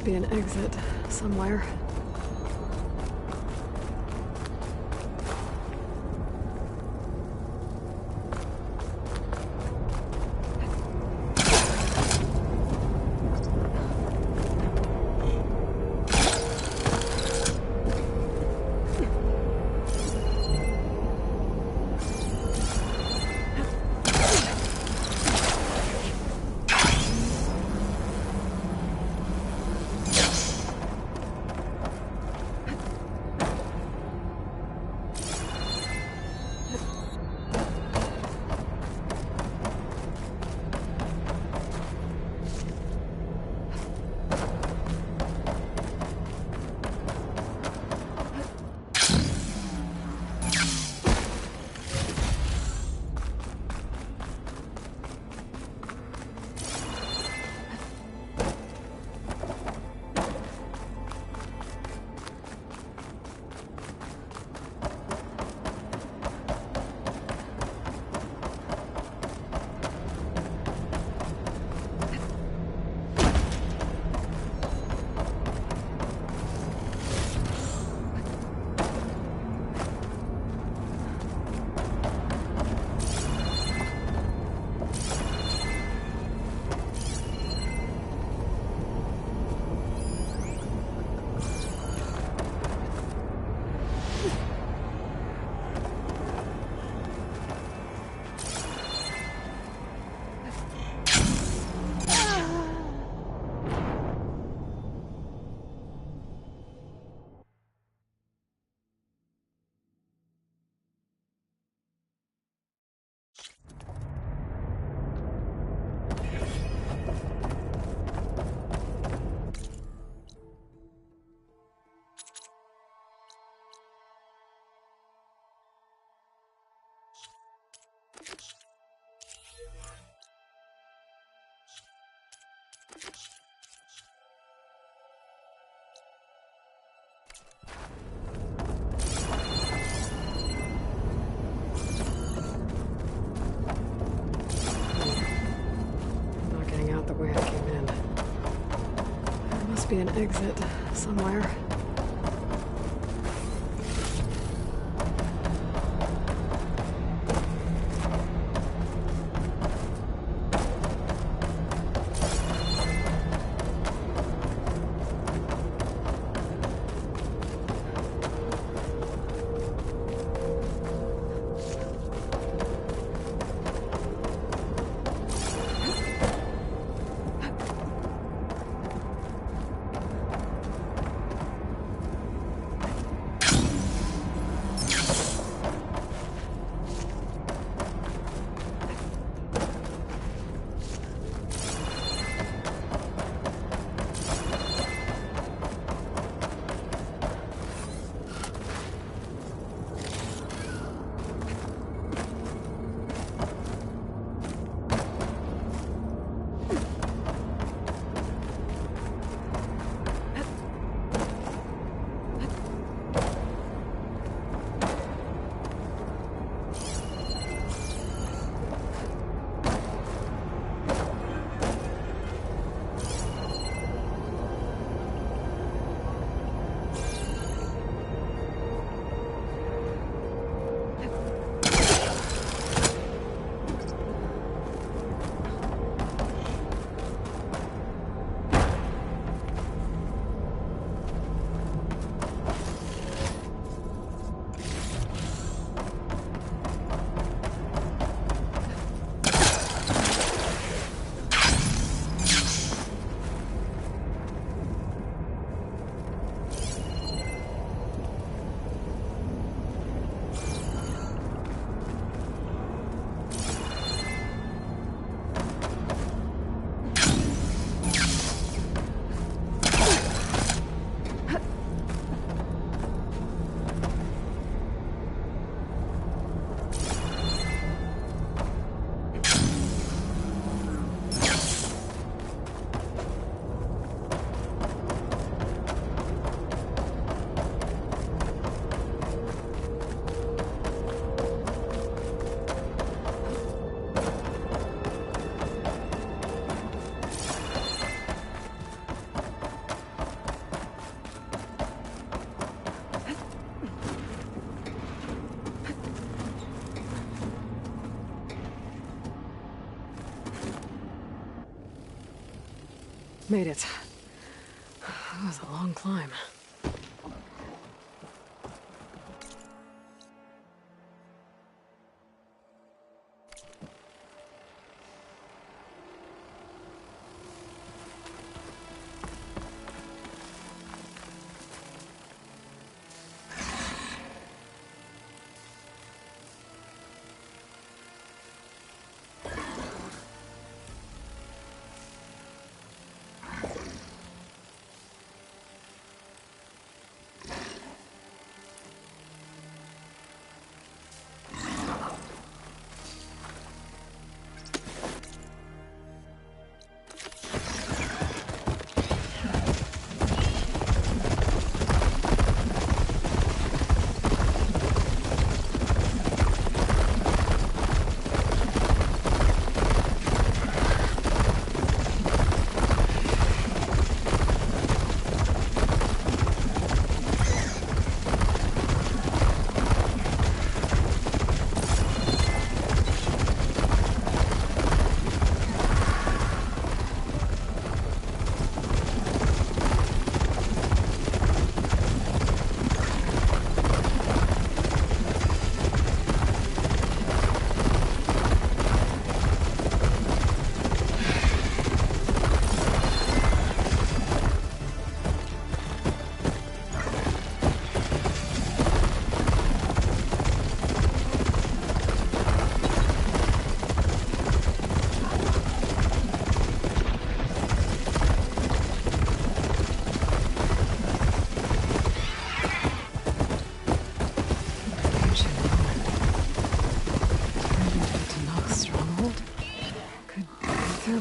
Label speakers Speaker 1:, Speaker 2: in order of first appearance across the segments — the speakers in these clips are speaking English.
Speaker 1: be an exit somewhere. Be an exit somewhere. Made it. That was a long climb.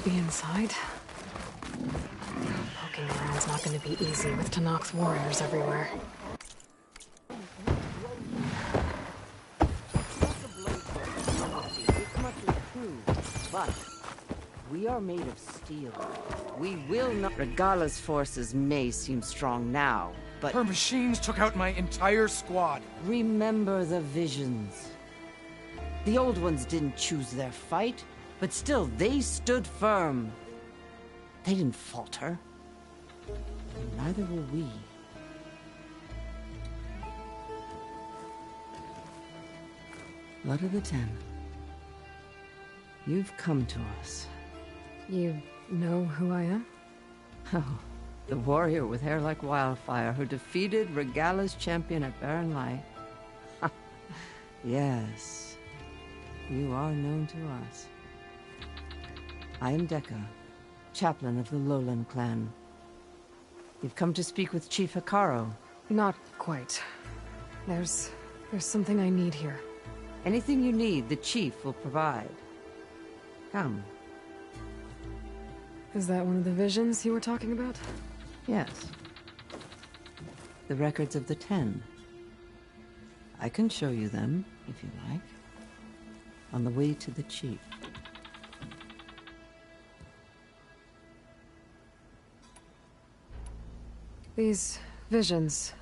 Speaker 1: Be inside. Poking around's not going to be easy with Tanak's warriors everywhere.
Speaker 2: But we are made of steel. We will not. Regala's forces may seem strong now, but
Speaker 3: her machines took out my entire squad.
Speaker 2: Remember the visions. The old ones didn't choose their fight. But still, they stood firm. They didn't falter. And neither will we. Blood of the Ten. You've come to us.
Speaker 1: You know who I am?
Speaker 2: Oh, the warrior with hair like wildfire who defeated Regala's champion at Barren Light. Yes, you are known to us. I am Dekka, chaplain of the Lowland clan. You've come to speak with Chief Hikaro.
Speaker 1: Not quite. There's something I need here.
Speaker 2: Anything you need, the chief will provide. Come.
Speaker 1: Is that one of the visions you were talking about?
Speaker 2: Yes. The records of the Ten. I can show you them, if you like. On the way to the chief.
Speaker 1: These visions,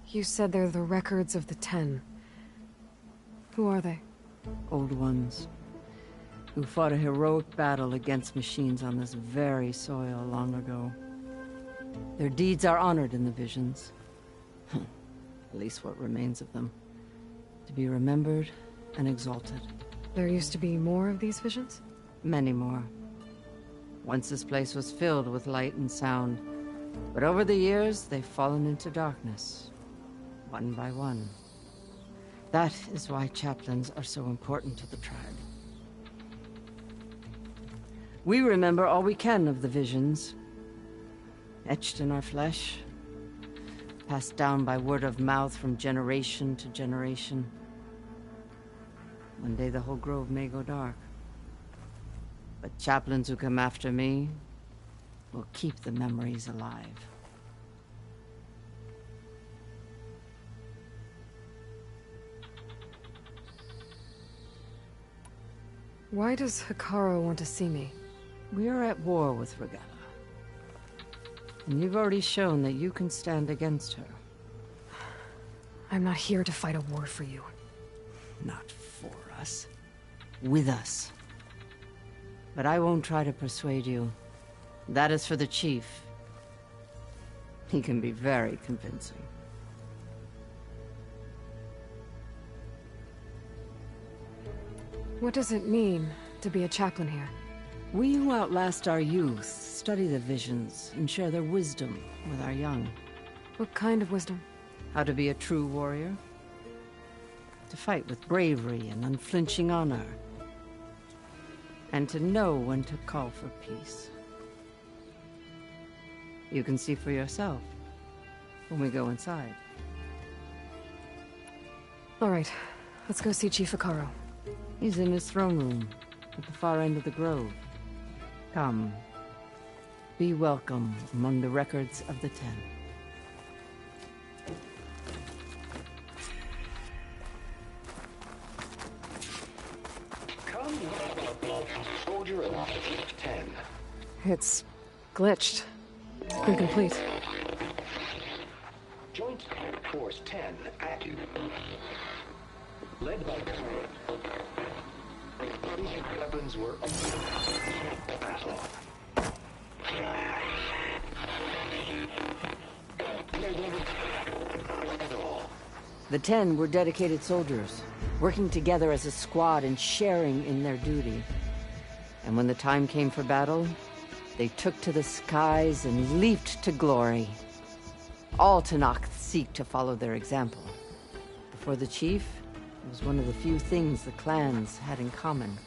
Speaker 1: you said they're the records of the Ten. Who are they?
Speaker 2: Old ones, who fought a heroic battle against machines on this very soil long ago. Their deeds are honored in the visions. At least what remains of them. To be remembered and exalted.
Speaker 1: There used to be more of these visions?
Speaker 2: Many more. Once this place was filled with light and sound. But over the years, they've fallen into darkness, one by one. That is why chaplains are so important to the tribe. We remember all we can of the visions, etched in our flesh, passed down by word of mouth from generation to generation. One day the whole grove may go dark. But chaplains who come after me will keep the memories alive.
Speaker 1: Why does Hikaro want to see me?
Speaker 2: We are at war with Regala. And you've already shown that you can stand against her.
Speaker 1: I'm not here to fight a war for you.
Speaker 2: Not for us. With us. But I won't try to persuade you. That is for the chief. He can be very convincing.
Speaker 1: What does it mean to be a chaplain here?
Speaker 2: We who outlast our youth study the visions and share their wisdom with our young.
Speaker 1: What kind of wisdom?
Speaker 2: How to be a true warrior. To fight with bravery and unflinching honor. And to know when to call for peace. You can see for yourself when we go inside.
Speaker 1: All right, let's go see Chief Akaro.
Speaker 2: He's in his throne room at the far end of the grove. Come. Be welcome among the records of the Ten.
Speaker 4: Come, soldier of 10.
Speaker 1: It's glitched. Incomplete.
Speaker 4: Joint Force 10 active. Led by these weapons were battle.
Speaker 2: The 10 were dedicated soldiers, working together as a squad and sharing in their duty. And when the time came for battle, they took to the skies and leaped to glory. All Tenakth seek to follow their example. Before the chief, it was one of the few things the clans had in common.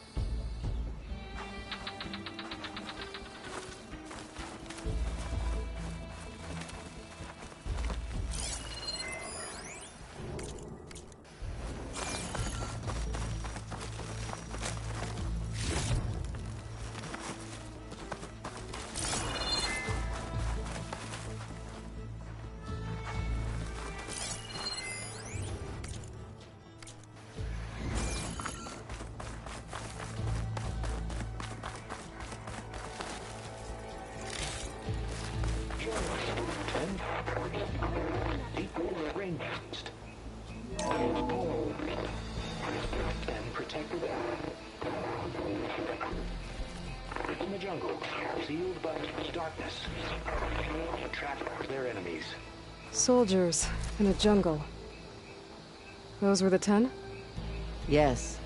Speaker 4: And protected in the jungle, sealed by darkness, trapped their enemies.
Speaker 1: Soldiers in a jungle. Those were the 10?
Speaker 2: Yes,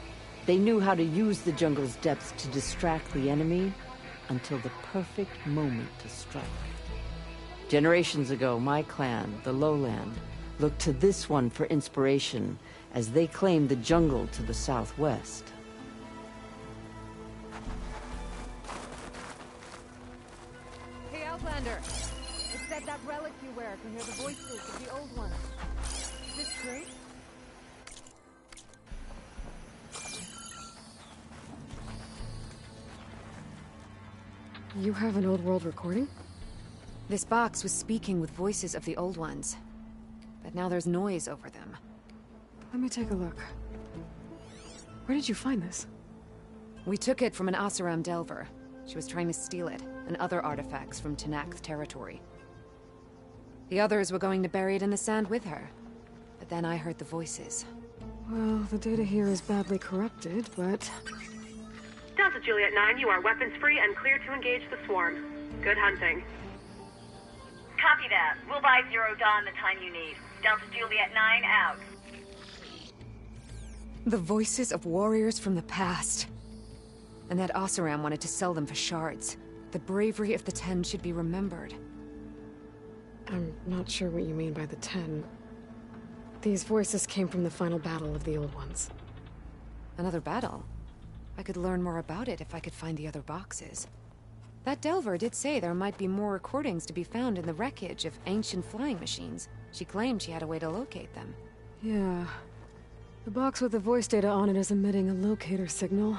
Speaker 2: they knew how to use the jungle's depths to distract the enemy until the perfect moment to strike. Generations ago, my clan, the Lowland, looked to this one for inspiration as they claimed the jungle to the southwest.
Speaker 5: Hey, Outlander! It said that relic you wear can hear the voices of the old ones. Is this true?
Speaker 1: You have an old world recording?
Speaker 6: This box was speaking with voices of the old ones. But now there's noise over them.
Speaker 1: Let me take a look. Where did you find this?
Speaker 6: We took it from an Oseram Delver. She was trying to steal it, and other artifacts from Tenakth territory. The others were going to bury it in the sand with her. But then I heard the voices.
Speaker 1: Well, the data here is badly corrupted, but...
Speaker 7: Delta Juliet 9, you are weapons-free and clear to engage the swarm. Good hunting.
Speaker 8: Copy that. We'll buy Zero Dawn the time you need. Delta Juliet 9 out.
Speaker 6: The voices of warriors from the past. And that Oseram wanted to sell them for shards. The bravery of the 10 should be remembered.
Speaker 1: I'm not sure what you mean by the 10. These voices came from the final battle of the Old Ones.
Speaker 6: Another battle? I could learn more about it if I could find the other boxes. That Delver did say there might be more recordings to be found in the wreckage of ancient flying machines. She claimed she had a way to locate them.
Speaker 1: Yeah. The box with the voice data on it is emitting a locator signal.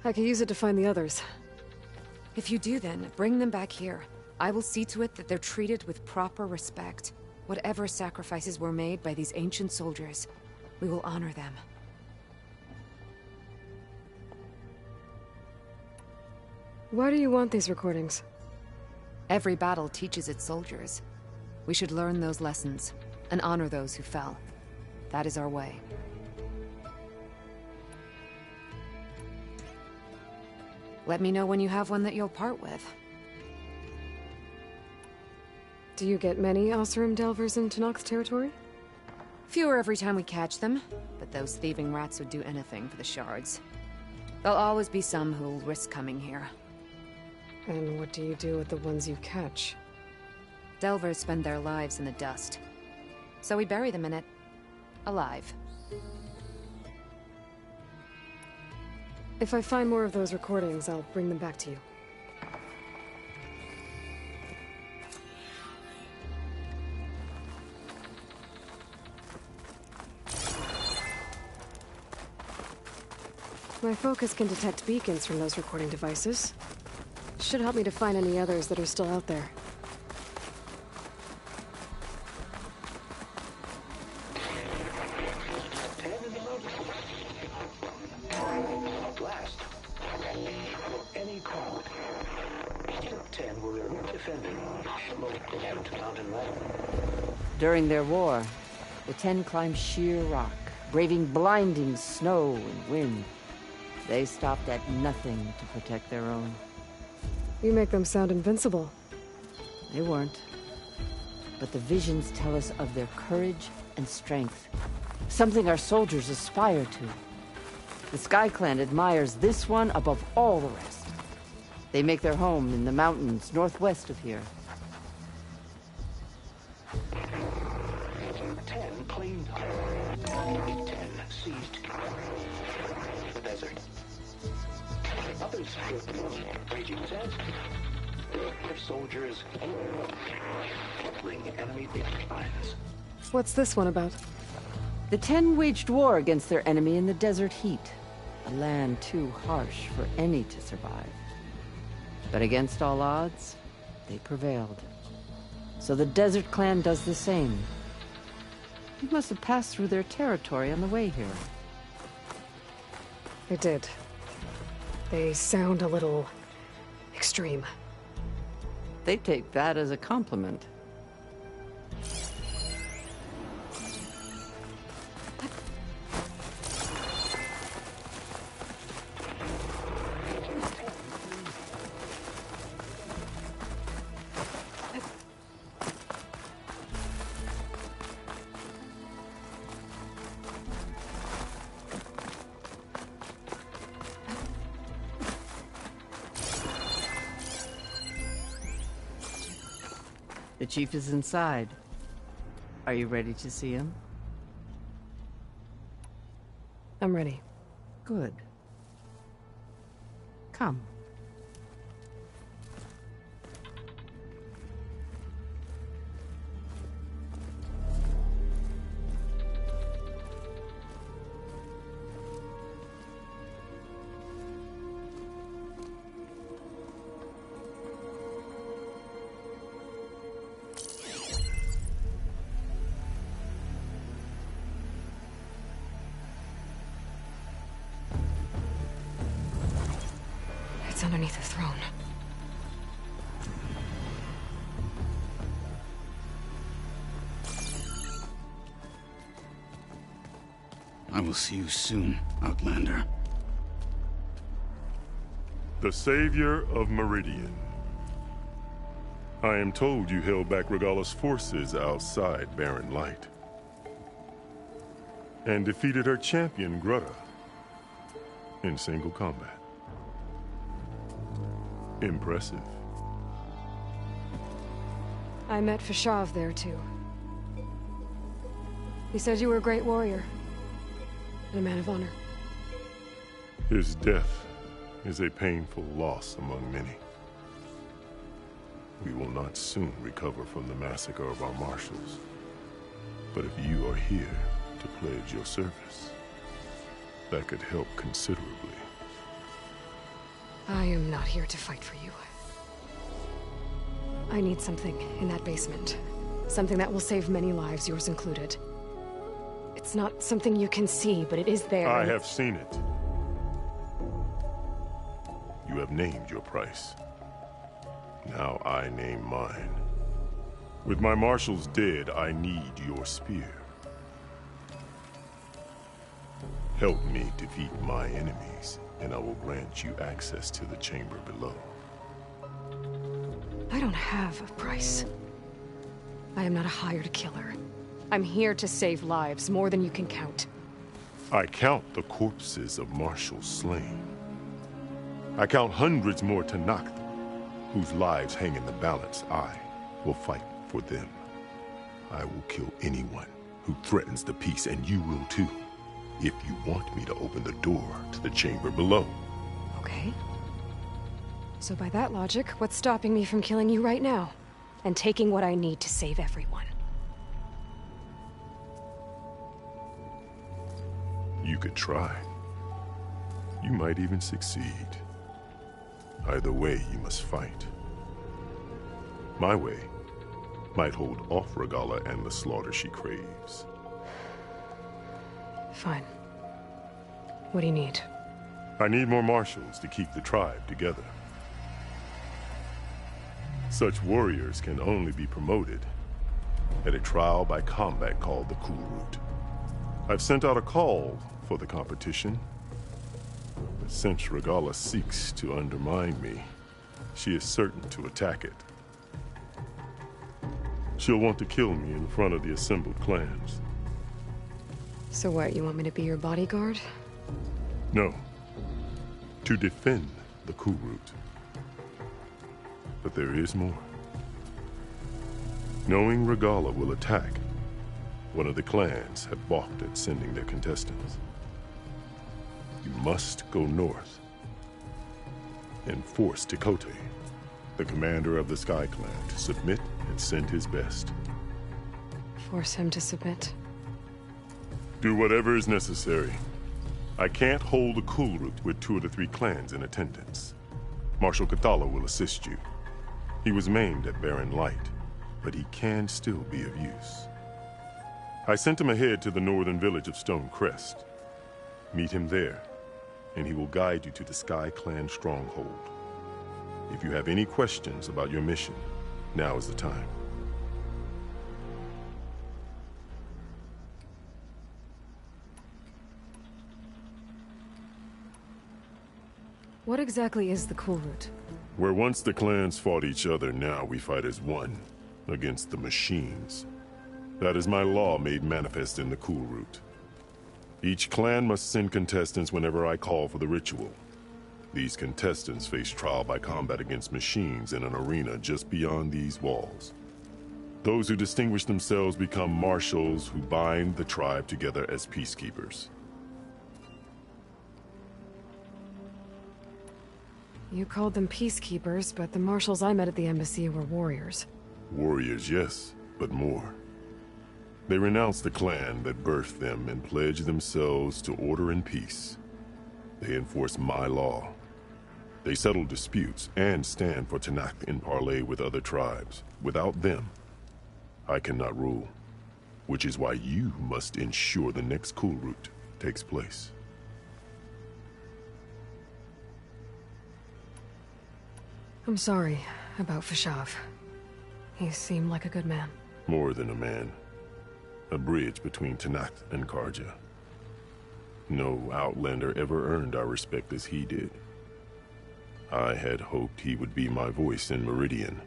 Speaker 1: I could use it to find the others.
Speaker 6: If you do then, bring them back here. I will see to it that they're treated with proper respect. Whatever sacrifices were made by these ancient soldiers, we will honor them.
Speaker 1: Why do you want these recordings?
Speaker 6: Every battle teaches its soldiers. We should learn those lessons, and honor those who fell. That is our way. Let me know when you have one that you'll part with.
Speaker 1: Do you get many Oseram Delvers in Tenakth's territory?
Speaker 6: Fewer every time we catch them, but those thieving rats would do anything for the shards. There'll always be some who'll risk coming here.
Speaker 1: And what do you do with the ones you catch?
Speaker 6: Delvers spend their lives in the dust. So we bury them in it. Alive.
Speaker 1: If I find more of those recordings, I'll bring them back to you. My focus can detect beacons from those recording devices. Should help me to find any others that are still out there.
Speaker 4: Blast. Any call. 10 were defending mountain land.
Speaker 2: During their war, the 10 climbed sheer rock, braving blinding snow and wind. They stopped at nothing to protect their own.
Speaker 1: You make them sound invincible.
Speaker 2: They weren't. But the visions tell us of their courage and strength. Something our soldiers aspire to. The Sky Clan admires this one above all the rest. They make their home in the mountains northwest of here.
Speaker 4: 10 claimed 10 seized the desert. Others raging sands. Their soldiers killing enemy lines.
Speaker 1: What's this one about?
Speaker 2: The 10 waged war against their enemy in the desert heat. A land too harsh for any to survive. But against all odds, they prevailed. So the Desert Clan does the same. You must have passed through their territory on the way here.
Speaker 1: I did. They sound a little extreme.
Speaker 2: They take that as a compliment. The chief is inside. Are you ready to see him?
Speaker 1: I'm ready.
Speaker 2: Good. Come.
Speaker 1: It's underneath the throne.
Speaker 9: I will see you soon, Outlander.
Speaker 10: The Savior of Meridian. I am told you held back Regala's forces outside Barren Light. And defeated her champion, Grutta, in single combat. Impressive.
Speaker 1: I met Fashav there, too. He said you were a great warrior. And a man of honor.
Speaker 10: His death is a painful loss among many. We will not soon recover from the massacre of our marshals. But if you are here to pledge your service, that could help considerably.
Speaker 1: I am not here to fight for you. I need something in that basement. Something that will save many lives, yours included. It's not something you can see, but it is there.
Speaker 10: I have seen it. You have named your price. Now I name mine. With my marshals dead, I need your spear. Help me defeat my enemies, and I will grant you access to the chamber below.
Speaker 1: I don't have a price. I am not a hired killer. I'm here to save lives, more than you can count.
Speaker 10: I count the corpses of marshals slain. I count hundreds more Tanakh, whose lives hang in the balance. I will fight for them. I will kill anyone who threatens the peace, and you will too, if you want me to open the door to the chamber below.
Speaker 1: Okay. So by that logic, what's stopping me from killing you right now? And taking what I need to save everyone?
Speaker 10: You could try. You might even succeed. Either way, you must fight. My way might hold off Regalla and the slaughter she craves.
Speaker 1: Fine. What do you need?
Speaker 10: I need more marshals to keep the tribe together. Such warriors can only be promoted at a trial by combat called the Cool Route. I've sent out a call for the competition, but since Regalla seeks to undermine me, she is certain to attack it. She'll want to kill me in front of the assembled clans.
Speaker 1: So what, you want me to be your bodyguard?
Speaker 10: No. To defend the Cool Route. But there is more. Knowing Regalla will attack, one of the clans have balked at sending their contestants. You must go north and force Tekote, the commander of the Sky Clan, to submit and send his best.
Speaker 1: Force him to submit?
Speaker 10: Do whatever is necessary. I can't hold a Cool Route with 2 of the 3 clans in attendance. Marshal Cathala will assist you. He was maimed at Barren Light, but he can still be of use. I sent him ahead to the northern village of Stone Crest. Meet him there, and he will guide you to the Sky Clan stronghold. If you have any questions about your mission, now is the time.
Speaker 1: What exactly is the Cool Route?
Speaker 10: Where once the clans fought each other, now we fight as one, against the machines. That is my law made manifest in the Cool Route. Each clan must send contestants whenever I call for the ritual. These contestants face trial by combat against machines in an arena just beyond these walls. Those who distinguish themselves become marshals who bind the tribe together as peacekeepers.
Speaker 1: You called them peacekeepers, but the marshals I met at the embassy were warriors.
Speaker 10: Warriors, yes, but more. They renounce the clan that birthed them and pledge themselves to order and peace. They enforce my law. They settle disputes and stand for Tanakh in parley with other tribes. Without them, I cannot rule. Which is why you must ensure the next Cool Route takes place.
Speaker 1: I'm sorry about Fashav. He seemed like a good man.
Speaker 10: More than a man. A bridge between Tanakh and Karja. No Outlander ever earned our respect as he did. I had hoped he would be my voice in Meridian.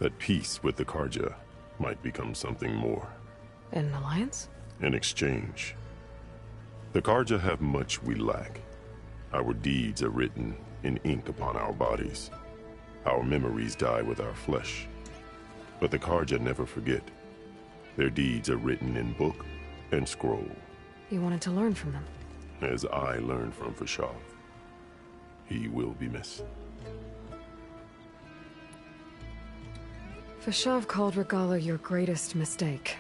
Speaker 10: That peace with the Karja might become something more.
Speaker 1: An alliance?
Speaker 10: In exchange. The Karja have much we lack. Our deeds are written in ink upon our bodies. Our memories die with our flesh. But the Karja never forget. Their deeds are written in book and scroll.
Speaker 1: You wanted to learn from them?
Speaker 10: As I learned from Fashav. He will be missed.
Speaker 1: Fashav called Regalla your greatest mistake.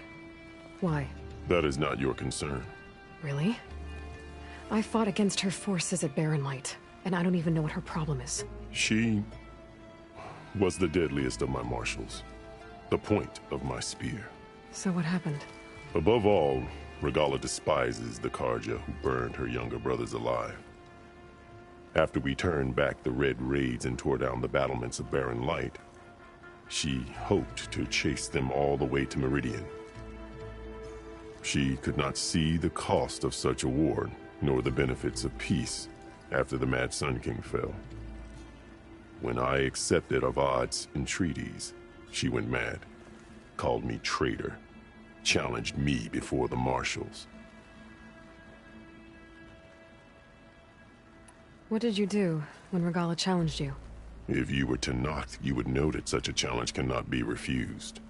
Speaker 1: Why?
Speaker 10: That is not your concern.
Speaker 1: Really? I fought against her forces at Barren Light, and I don't even know what her problem is.
Speaker 10: She was the deadliest of my marshals. The point of my spear.
Speaker 1: So what happened?
Speaker 10: Above all, Regalla despises the Karja who burned her younger brothers alive. After we turned back the Red Raids and tore down the battlements of Barren Light, she hoped to chase them all the way to Meridian. She could not see the cost of such a war, nor the benefits of peace after the Mad Sun King fell. When I accepted Avad's entreaties, she went mad, called me traitor, challenged me before the marshals.
Speaker 1: What did you do when Regala challenged you?
Speaker 10: If you were to knock, you would know that such a challenge cannot be refused.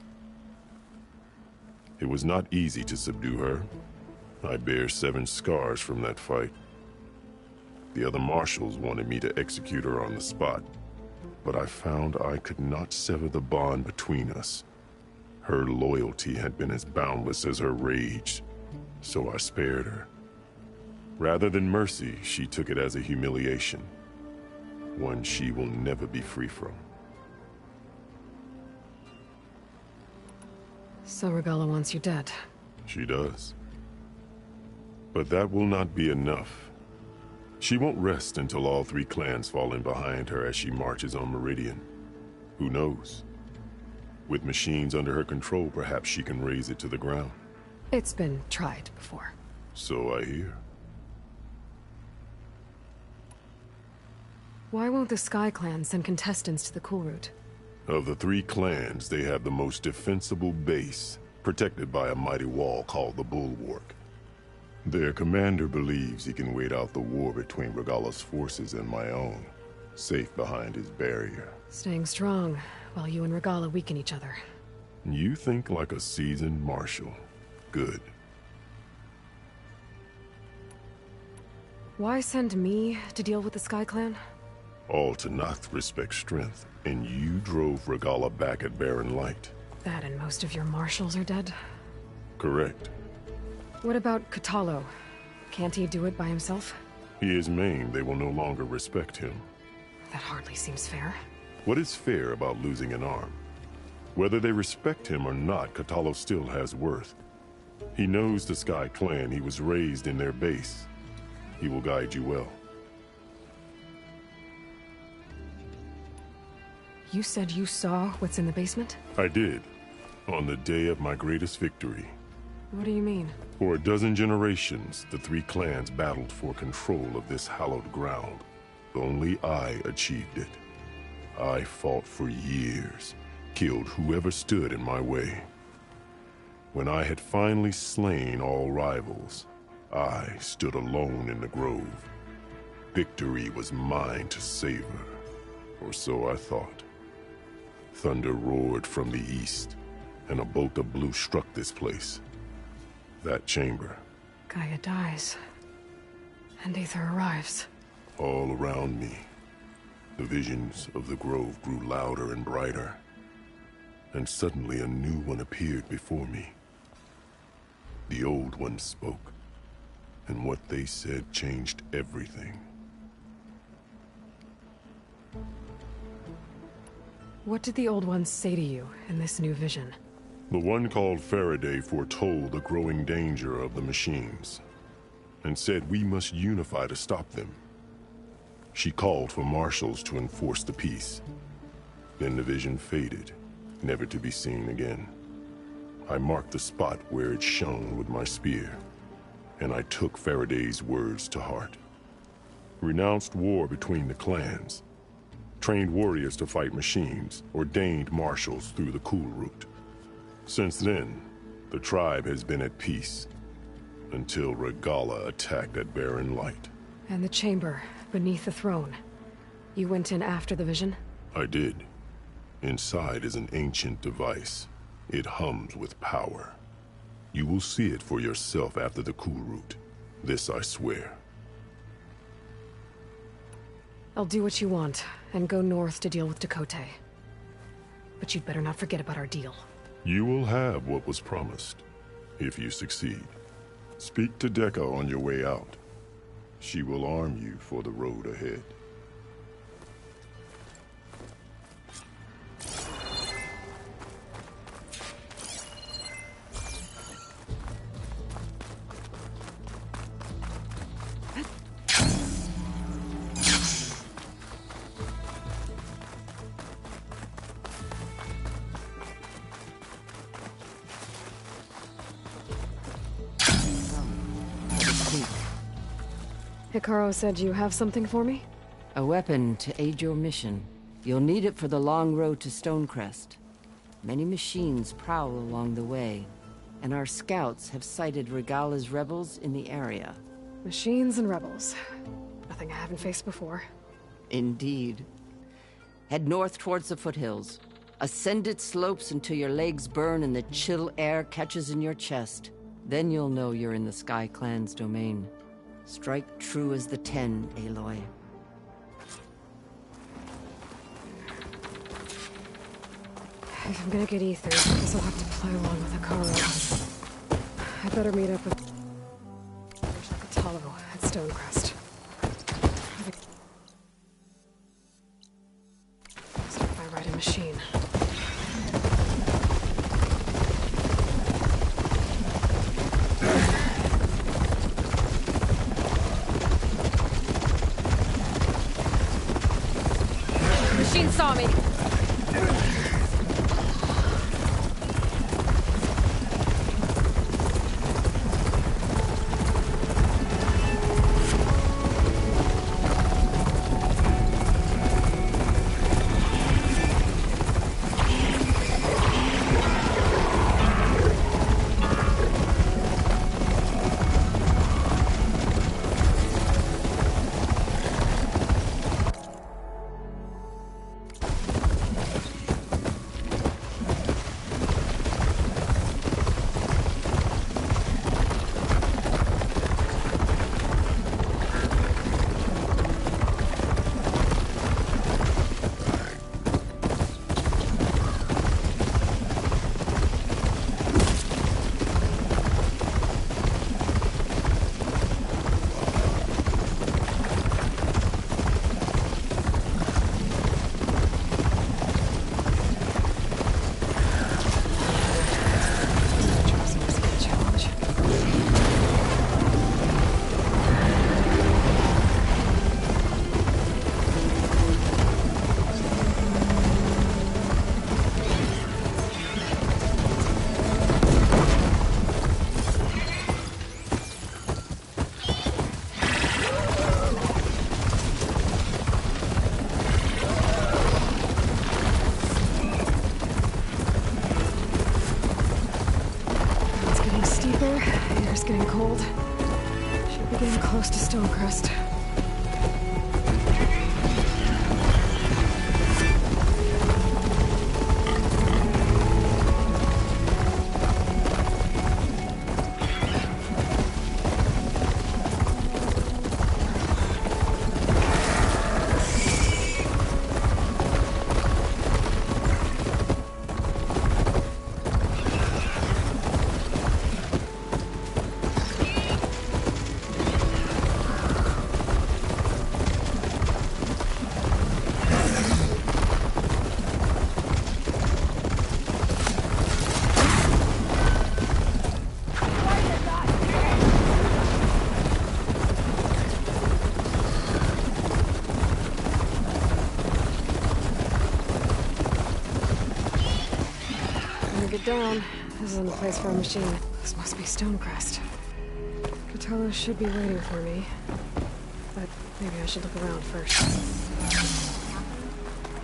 Speaker 10: It was not easy to subdue her. I bear 7 scars from that fight. The other marshals wanted me to execute her on the spot, but I found I could not sever the bond between us. Her loyalty had been as boundless as her rage, so I spared her. Rather than mercy, she took it as a humiliation, one she will never be free from.
Speaker 1: So Regala wants you dead.
Speaker 10: She does. But that will not be enough. She won't rest until all 3 clans fall in behind her as she marches on Meridian. Who knows? With machines under her control, perhaps she can raise it to the ground.
Speaker 1: It's been tried before.
Speaker 10: So I hear.
Speaker 1: Why won't the Sky Clan send contestants to the Cool Route?
Speaker 10: Of the 3 clans, they have the most defensible base, protected by a mighty wall called the Bulwark. Their commander believes he can wait out the war between Regala's forces and my own, safe behind his barrier.
Speaker 1: Staying strong, while you and Regala weaken each other.
Speaker 10: You think like a seasoned marshal. Good.
Speaker 1: Why send me to deal with the Sky Clan?
Speaker 10: All Tanath respect strength, and you drove Regala back at Barren Light.
Speaker 1: That and most of your marshals are dead?
Speaker 10: Correct.
Speaker 1: What about Katalo? Can't he do it by himself?
Speaker 10: He is maimed. They will no longer respect him.
Speaker 1: That hardly seems fair.
Speaker 10: What is fair about losing an arm? Whether they respect him or not, Katalo still has worth. He knows the Sky Clan. He was raised in their base. He will guide you well.
Speaker 1: You said you saw what's in the basement?
Speaker 10: I did. On the day of my greatest victory.
Speaker 1: What do you mean?
Speaker 10: For a dozen generations, the 3 clans battled for control of this hallowed ground. Only I achieved it. I fought for years, killed whoever stood in my way. When I had finally slain all rivals, I stood alone in the grove. Victory was mine to savor, or so I thought. Thunder roared from the east, and a bolt of blue struck this place. That chamber.
Speaker 1: Gaia dies. And Aether arrives.
Speaker 10: All around me, the visions of the grove grew louder and brighter. And suddenly a new one appeared before me. The old one spoke, and what they said changed everything.
Speaker 1: What did the old ones say to you in this new vision?
Speaker 10: The one called Faraday foretold the growing danger of the machines, and said we must unify to stop them. She called for marshals to enforce the peace. Then the vision faded, never to be seen again. I marked the spot where it shone with my spear, and I took Faraday's words to heart. Renounced war between the clans, trained warriors to fight machines, ordained marshals through the Cool Route. Since then, the tribe has been at peace, until Regala attacked at Barren Light.
Speaker 1: And the chamber, beneath the throne. You went in after the vision?
Speaker 10: I did. Inside is an ancient device. It hums with power. You will see it for yourself after the Cool Route. This I swear.
Speaker 1: I'll do what you want, and go north to deal with Dakota. But you'd better not forget about our deal.
Speaker 10: You will have what was promised, if you succeed. Speak to Dekka on your way out. She will arm you for the road ahead.
Speaker 1: Hikaru said you have something for me?
Speaker 2: A weapon to aid your mission. You'll need it for the long road to Stonecrest. Many machines prowl along the way, and our scouts have sighted Regala's rebels in the area.
Speaker 1: Machines and rebels. Nothing I haven't faced before.
Speaker 2: Indeed. Head north towards the foothills. Ascend its slopes until your legs burn and the chill air catches in your chest. Then you'll know you're in the Sky Clan's domain. Strike true as the 10, Aloy.
Speaker 1: If I'm gonna get ether, I guess I'll have to play along with Akaro. I better meet up with Catalo at Stonecrest. Start by riding machine. Machine saw me. Getting cold. Should be getting close to Stonecrest. Get down. This isn't a place for a machine. This must be Stonecrest. Catalo should be waiting for me. But maybe I should look around first.
Speaker 8: I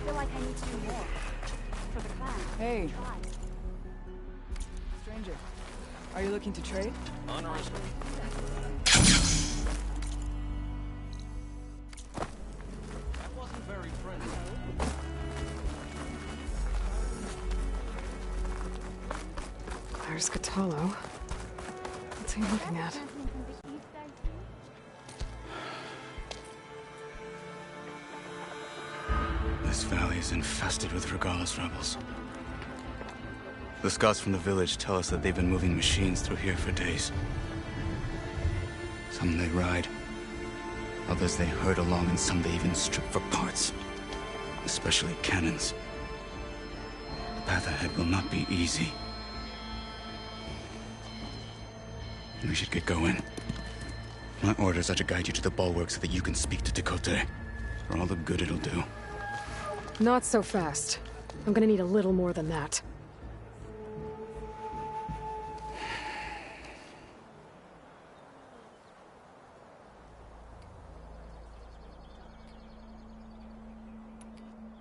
Speaker 8: feel like I need to do more. For the clan.
Speaker 11: Hey. Stranger. Are you looking to trade?
Speaker 12: Honorable. That wasn't very friendly.
Speaker 1: There's Catalo. What's he looking at?
Speaker 9: This valley is infested with Regala's rebels. The scouts from the village tell us that they've been moving machines through here for days. Some they ride, others they herd along, and some they even strip for parts. Especially cannons. The path ahead will not be easy. We should get going. My orders are to guide you to the bulwark so that you can speak to Tekote. For all the good it'll do.
Speaker 1: Not so fast. I'm gonna need a little more than that.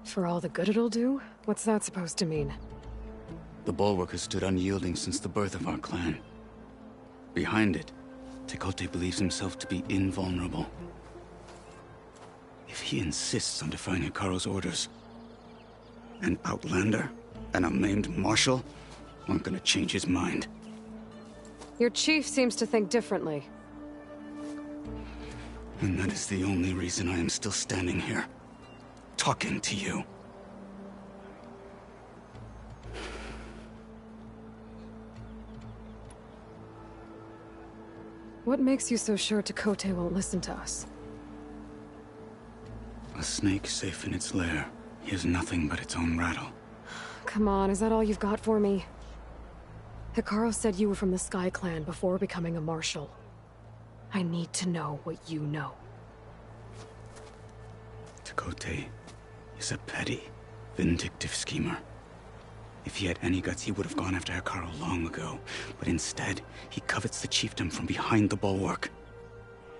Speaker 1: For all the good it'll do? What's that supposed to mean?
Speaker 9: bulwark has stood unyielding since the birth of our clan. Behind it, Tekote believes himself to be invulnerable. If he insists on defying Hikaru's orders, an outlander and a maimed marshal aren't gonna change his mind.
Speaker 1: Your chief seems to think differently.
Speaker 9: And that is the only reason I am still standing here, talking to you.
Speaker 1: What makes you so sure Tekote won't listen to us?
Speaker 9: A snake safe in its lair hears nothing but its own rattle.
Speaker 1: Come on, is that all you've got for me? Hikaru said you were from the Sky Clan before becoming a marshal. I need to know what you know.
Speaker 9: Tekote is a petty, vindictive schemer. If he had any guts, he would have gone after Hikaru long ago. But instead, he covets the chiefdom from behind the bulwark,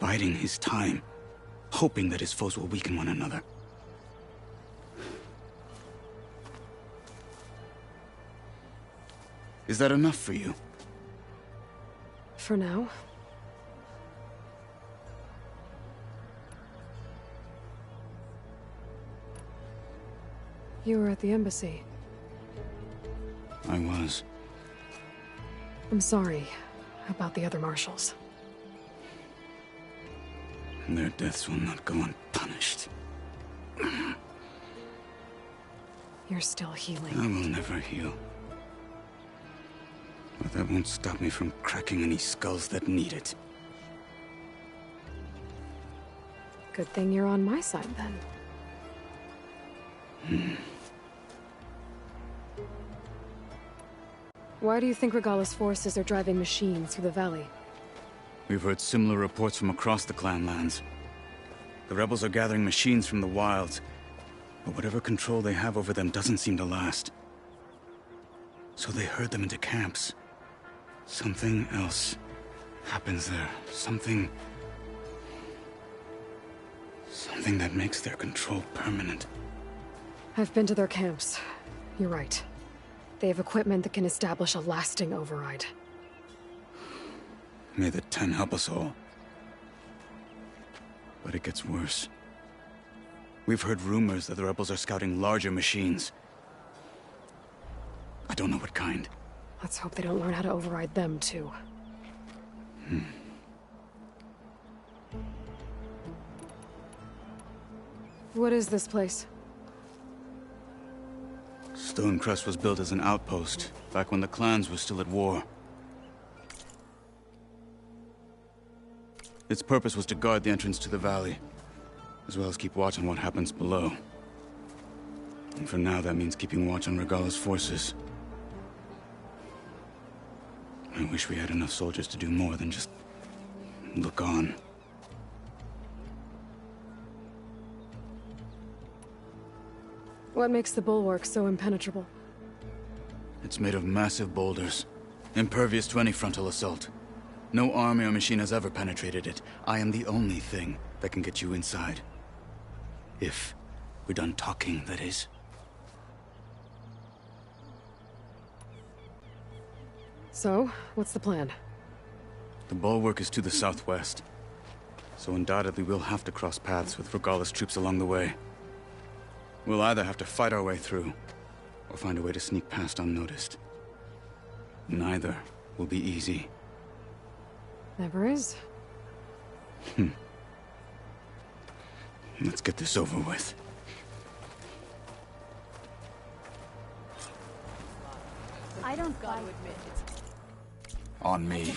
Speaker 9: biding his time, hoping that his foes will weaken one another. Is that enough for you?
Speaker 1: For now. You were at the embassy.
Speaker 9: I was.
Speaker 1: I'm sorry about the other marshals.
Speaker 9: Their deaths will not go unpunished.
Speaker 1: You're still healing.
Speaker 9: I will never heal. But that won't stop me from cracking any skulls that need it.
Speaker 1: Good thing you're on my side, then. Why do you think Regala's forces are driving machines through the valley?
Speaker 9: We've heard similar reports from across the clan lands. The rebels are gathering machines from the wilds, but whatever control they have over them doesn't seem to last. So they herd them into camps. Something else happens there. Something that makes their control permanent.
Speaker 1: I've been to their camps. You're right. They have equipment that can establish a lasting override.
Speaker 9: May the Ten help us all. But it gets worse. We've heard rumors that the rebels are scouting larger machines. I don't know what kind.
Speaker 1: Let's hope they don't learn how to override them, too. What is this place?
Speaker 9: Stonecrest was built as an outpost, back when the clans were still at war. Its purpose was to guard the entrance to the valley, as well as keep watch on what happens below. And for now, that means keeping watch on Regala's forces. I wish we had enough soldiers to do more than just look on.
Speaker 1: What makes the bulwark so impenetrable?
Speaker 9: It's made of massive boulders, impervious to any frontal assault. No army or machine has ever penetrated it. I am the only thing that can get you inside. If we're done talking, that is.
Speaker 1: So, what's the plan?
Speaker 9: The bulwark is to the southwest, so undoubtedly we'll have to cross paths with Regala's troops along the way. We'll either have to fight our way through, or find a way to sneak past unnoticed. Neither will be easy.
Speaker 1: Never is.
Speaker 9: Let's get this over with.
Speaker 5: I don't gotta admit it's
Speaker 9: On me.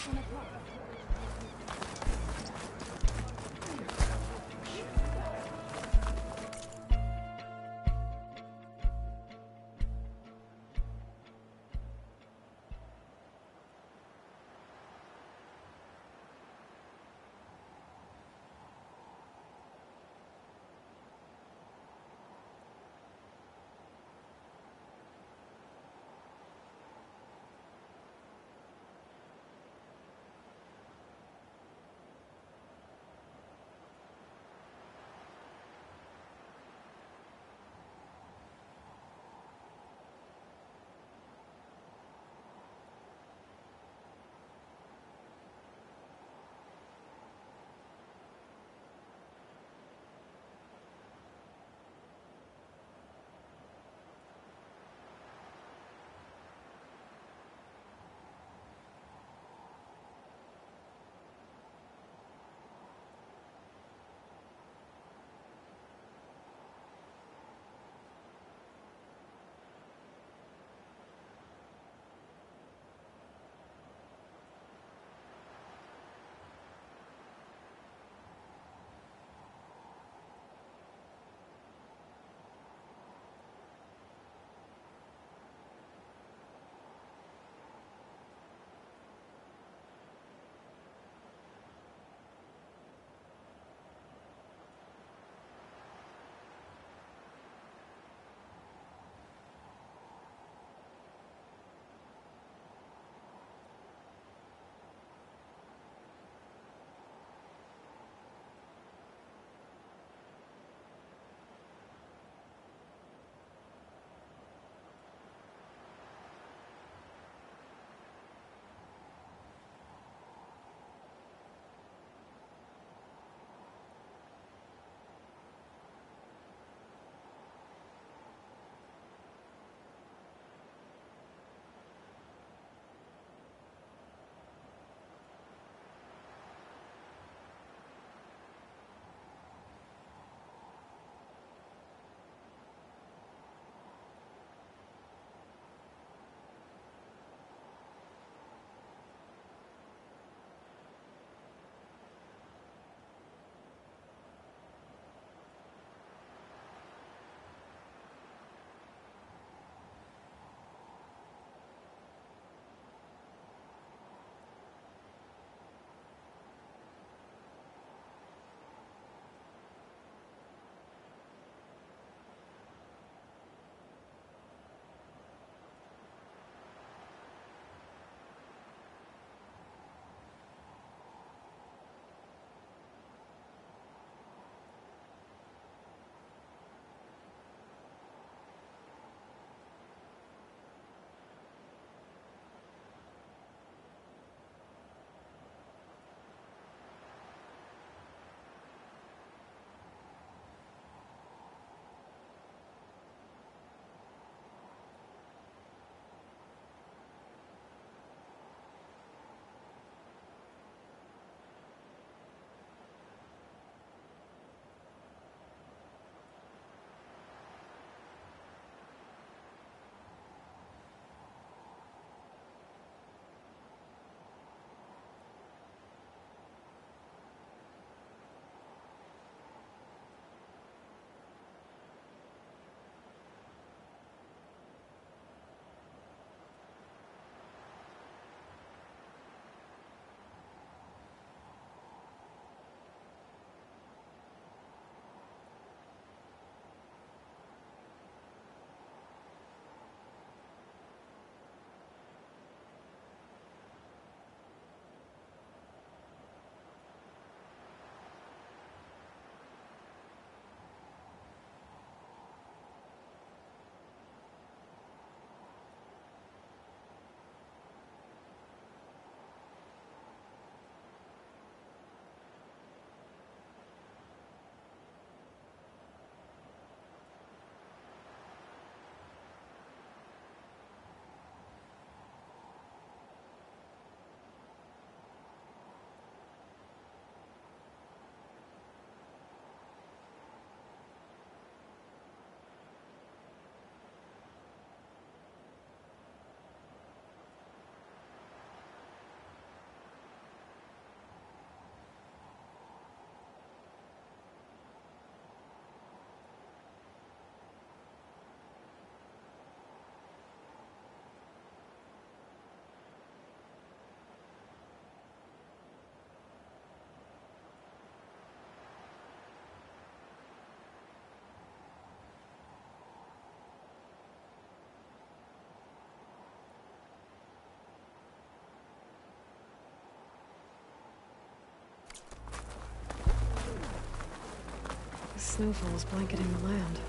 Speaker 1: snowfall is blanketing the land.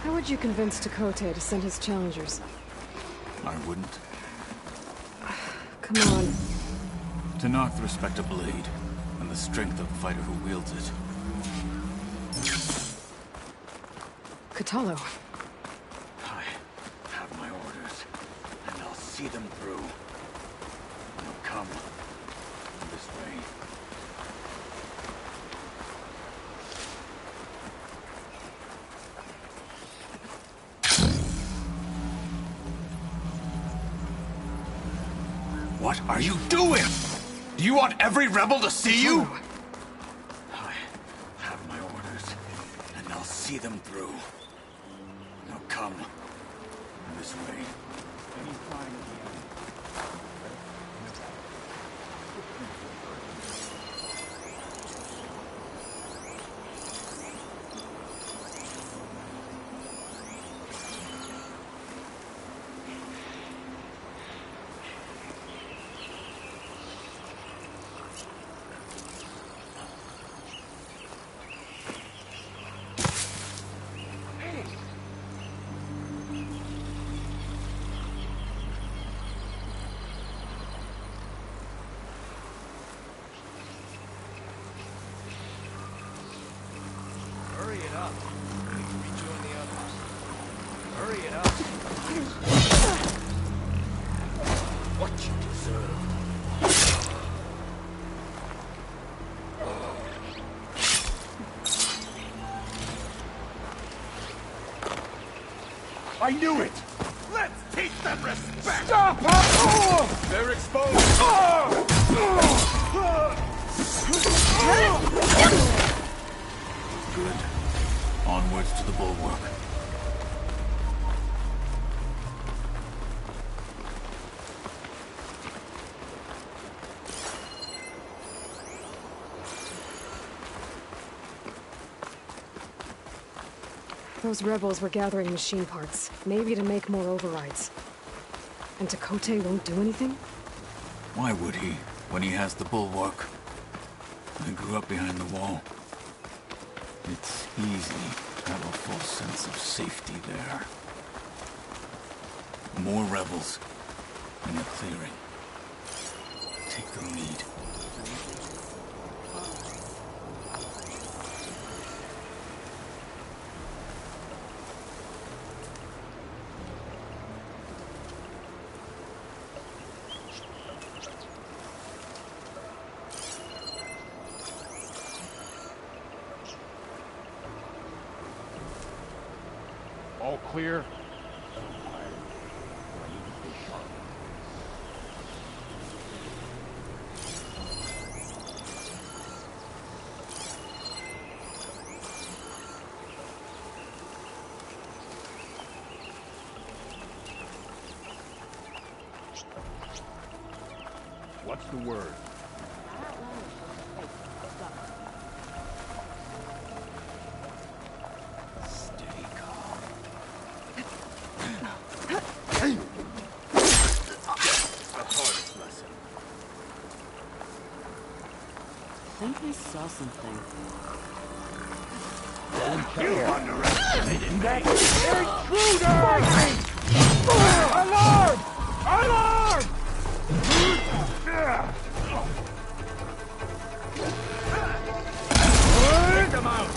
Speaker 1: How would you convince Takote to send his challengers?
Speaker 9: I wouldn't.
Speaker 1: Come on.
Speaker 9: To knock the respect of blade, and the strength of the fighter who wields it.
Speaker 1: Katalo.
Speaker 9: I have my orders, and I'll see them through. They'll come this way. What are you doing? Do you want every rebel to see you? I have my orders, and I'll see them through. Now come this way.
Speaker 12: Hurry it up. We can rejoin the others. Hurry it up. What you deserve.
Speaker 3: I knew it! Let's teach them respect! Stop! Oh! They're exposed!
Speaker 9: Good. Onwards to the bulwark.
Speaker 1: Those rebels were gathering machine parts, maybe to make more overrides. And Takote won't do anything?
Speaker 9: Why would he, when he has the bulwark? I grew up behind the wall. It's easy to have a full sense of safety there. More rebels in the clearing. Take the lead.
Speaker 3: All clear? What's the word?
Speaker 9: Stay calm.
Speaker 3: The hardest lesson.
Speaker 2: I think I saw something.
Speaker 3: You underestimated that! Intruder! Alarm! Alarm! Put them out!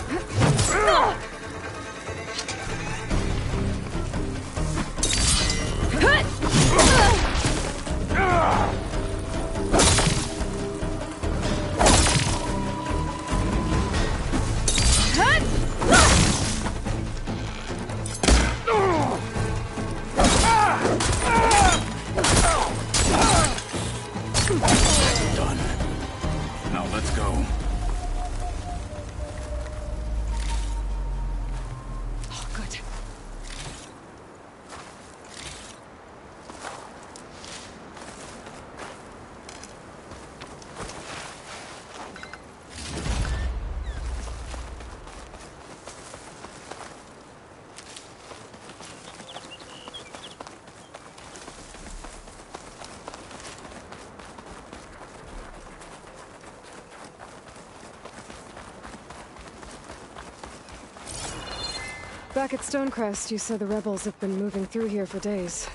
Speaker 1: back at Stonecrest, you said the rebels have been moving through here for days.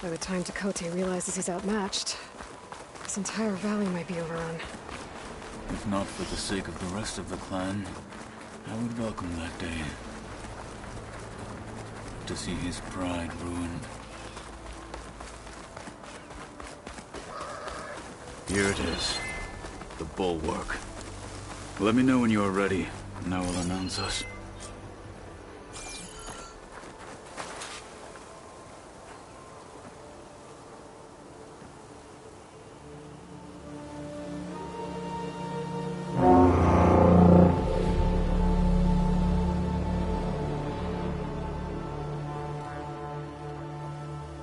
Speaker 1: By the time Tekote realizes he's outmatched, this entire valley might be overrun.
Speaker 9: If not for the sake of the rest of the clan, I would welcome that day. To see his pride ruined. Here it is. The bulwark. Let me know when you are ready, and I will announce us.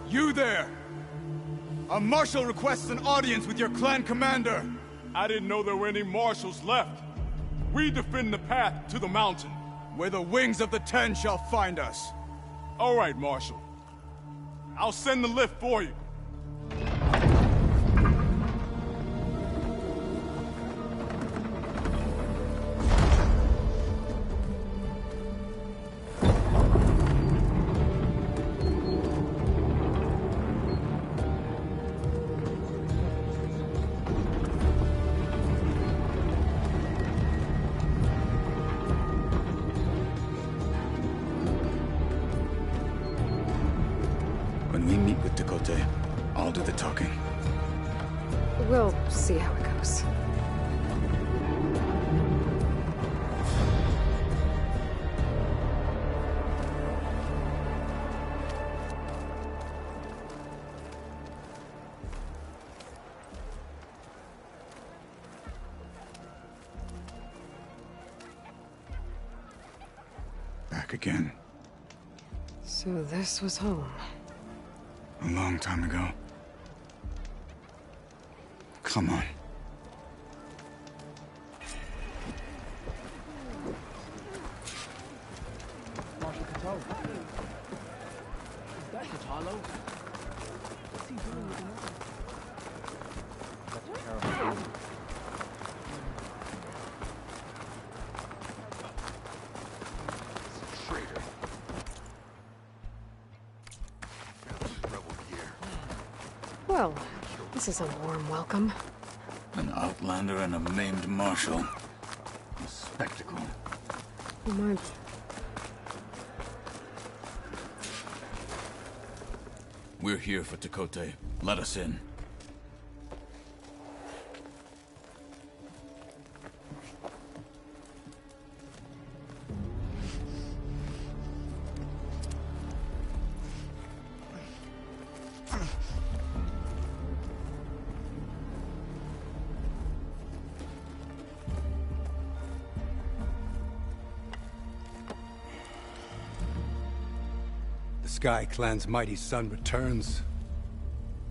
Speaker 3: You there! A marshal requests an audience with your clan commander!
Speaker 10: I didn't know there were any marshals left. We defend the path to the mountain.
Speaker 3: Where the wings of the Ten shall find us.
Speaker 10: All right, Marshal. I'll send the lift for you.
Speaker 9: When we meet with Tekote, I'll do the talking.
Speaker 1: We'll see how it goes.
Speaker 9: Back again.
Speaker 1: So this was home.
Speaker 9: A long time ago. Come on.
Speaker 12: Marshal Cato. Is that Catalo? What's he doing with the knife? That's a terrible thing.
Speaker 3: Traitor.
Speaker 1: Well, this is a warm welcome.
Speaker 9: An outlander and a maimed marshal. A spectacle.
Speaker 1: Oh my...
Speaker 9: We're here for Tekote. Let us in.
Speaker 3: Sky Clan's mighty son returns.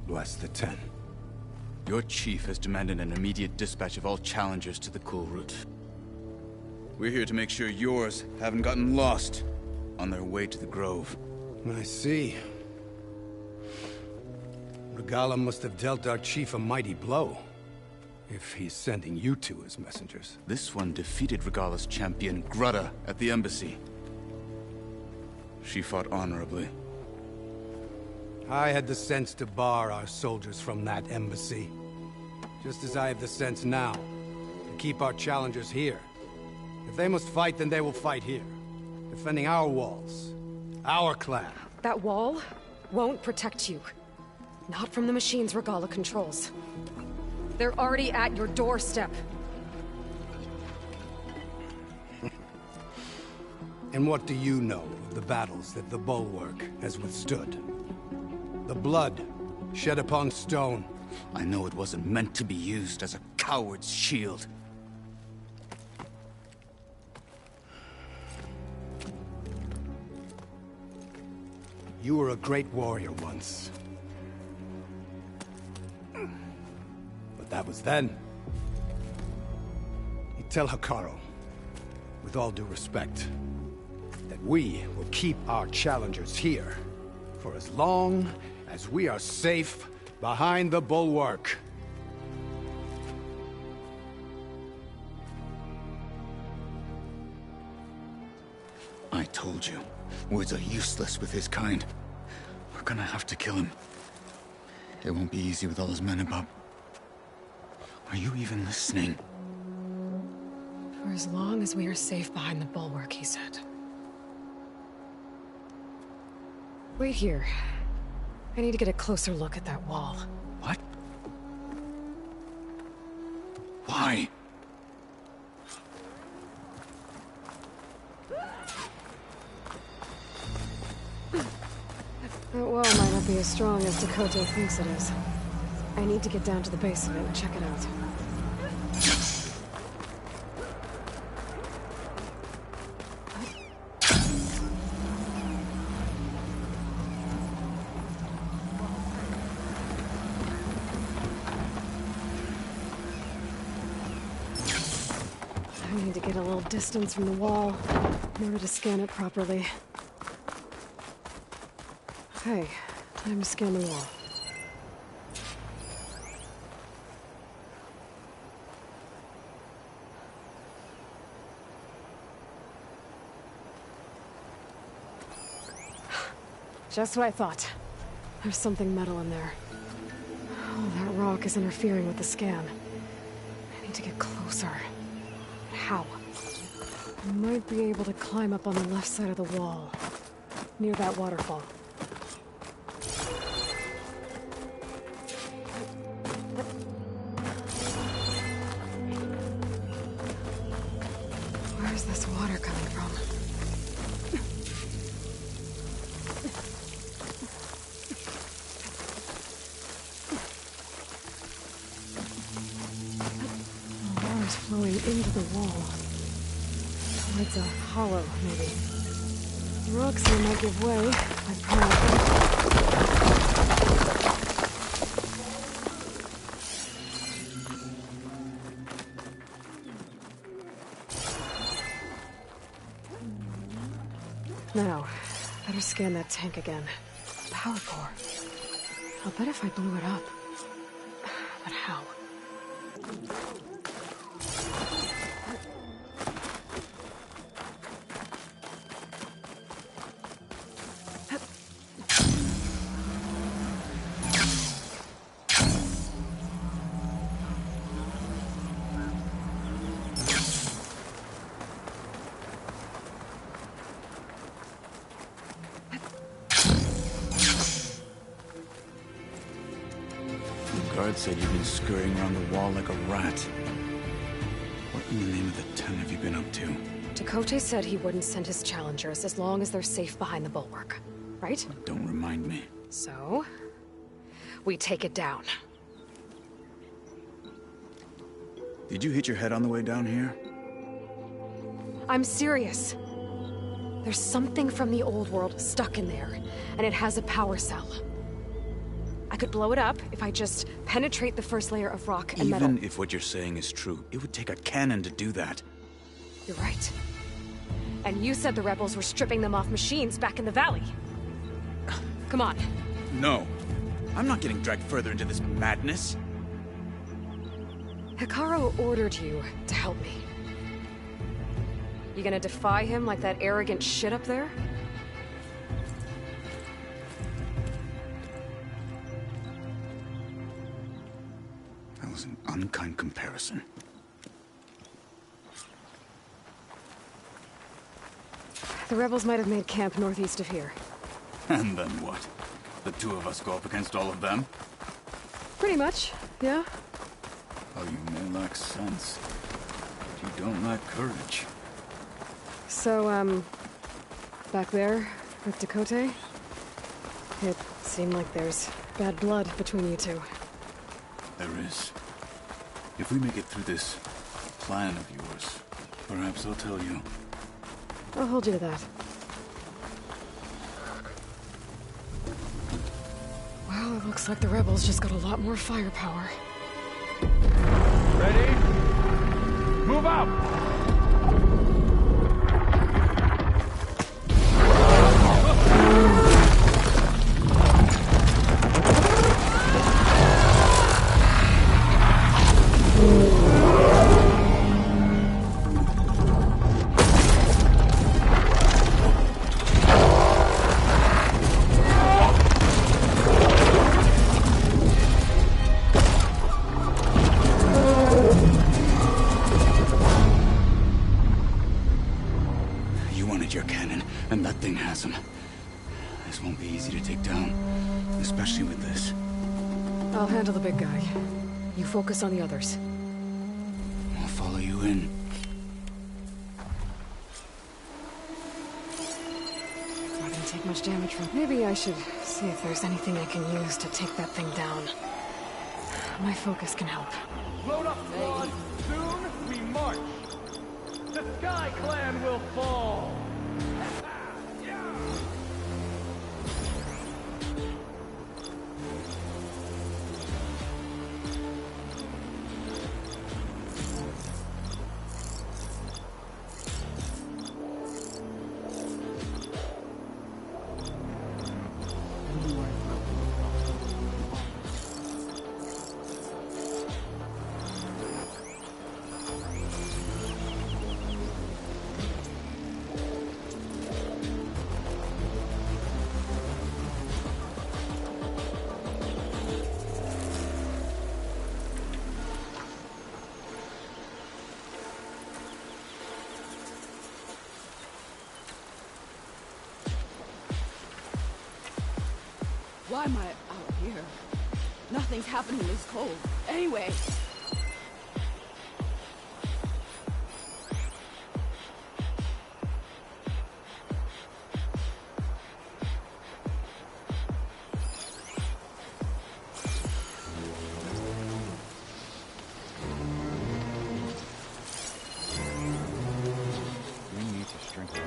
Speaker 3: Bless the Ten.
Speaker 9: Your chief has demanded an immediate dispatch of all challengers to the Cool Route. We're here to make sure yours haven't gotten lost on their way to the Grove.
Speaker 3: I see. Regala must have dealt our chief a mighty blow, if he's sending you two as messengers.
Speaker 9: This one defeated Regala's champion, Grudda, at the embassy. She fought honorably.
Speaker 3: I had the sense to bar our soldiers from that embassy. Just as I have the sense now, to keep our challengers here. If they must fight, then they will fight here. Defending our walls. Our clan.
Speaker 1: That wall won't protect you. Not from the machines Regala controls. They're already at your doorstep.
Speaker 3: And what do you know of the battles that the Bulwark has withstood? The blood shed upon stone.
Speaker 9: I know it wasn't meant to be used as a coward's shield.
Speaker 3: You were a great warrior once. But that was then. You tell Hikaru, with all due respect, that we will keep our challengers here for as long as we are safe behind the Bulwark.
Speaker 9: I told you. Words are useless with his kind. We're gonna have to kill him. It won't be easy with all his men about. Are you even listening?
Speaker 1: For as long as we are safe behind the bulwark, he said. Wait here. I need to get a closer look at that wall.
Speaker 9: What? Why?
Speaker 1: That wall might not be as strong as Dakota thinks it is. I need to get down to the base of it and check it out. I need to get a little distance from the wall in order to scan it properly. Okay, time to scan the wall. Just what I thought. There's something metal in there. Oh, that rock is interfering with the scan. I need to get closer. But how? I might be able to climb up on the left side of the wall, near that waterfall. Where's this water coming from? Flowing into the wall. Towards a hollow, maybe. The rocks here might give way. I'd probably... Now, better scan that tank again. Power core. I'll bet if I blew it up. But how?
Speaker 9: Said you've been scurrying around the wall like a rat. What in the name of the ten have you been up to?
Speaker 1: Dakota said he wouldn't send his challengers as long as they're safe behind the bulwark, right?
Speaker 9: Don't remind me.
Speaker 1: So, we take it down.
Speaker 9: Did you hit your head on the way down here?
Speaker 1: I'm serious. There's something from the old world stuck in there, and it has a power cell. I could blow it up if I just penetrate the first layer of rock and metal.
Speaker 9: Even if what you're saying is true, it would take a cannon to do that.
Speaker 1: You're right. And you said the rebels were stripping them off machines back in the valley. Come on.
Speaker 9: No. I'm not getting dragged further into this madness.
Speaker 1: Hikaru ordered you to help me. You gonna defy him like that arrogant shit up there?
Speaker 9: That was an unkind comparison.
Speaker 1: The rebels might have made camp northeast of here.
Speaker 9: And then what? The two of us go up against all of them?
Speaker 1: Pretty much, yeah.
Speaker 9: Oh, you may lack sense, but you don't lack courage.
Speaker 1: So, back there with Dakota, it seemed like there's bad blood between you two.
Speaker 9: There is. If we make it through this plan of yours, perhaps I'll tell you.
Speaker 1: I'll hold you to that. Well, it looks like the rebels just got a lot more firepower.
Speaker 13: Ready? Move out!
Speaker 1: I'll handle the big guy. You focus on the others.
Speaker 9: I'll follow you in.
Speaker 1: Not gonna take much damage from... Maybe I should see if there's anything I can use to take that thing down. My focus can help.
Speaker 13: Load up, squad! Soon we march! The Sky Clan will fall!
Speaker 14: Why am I out here? Nothing's happening this cold. Anyway.
Speaker 12: We need to strengthen.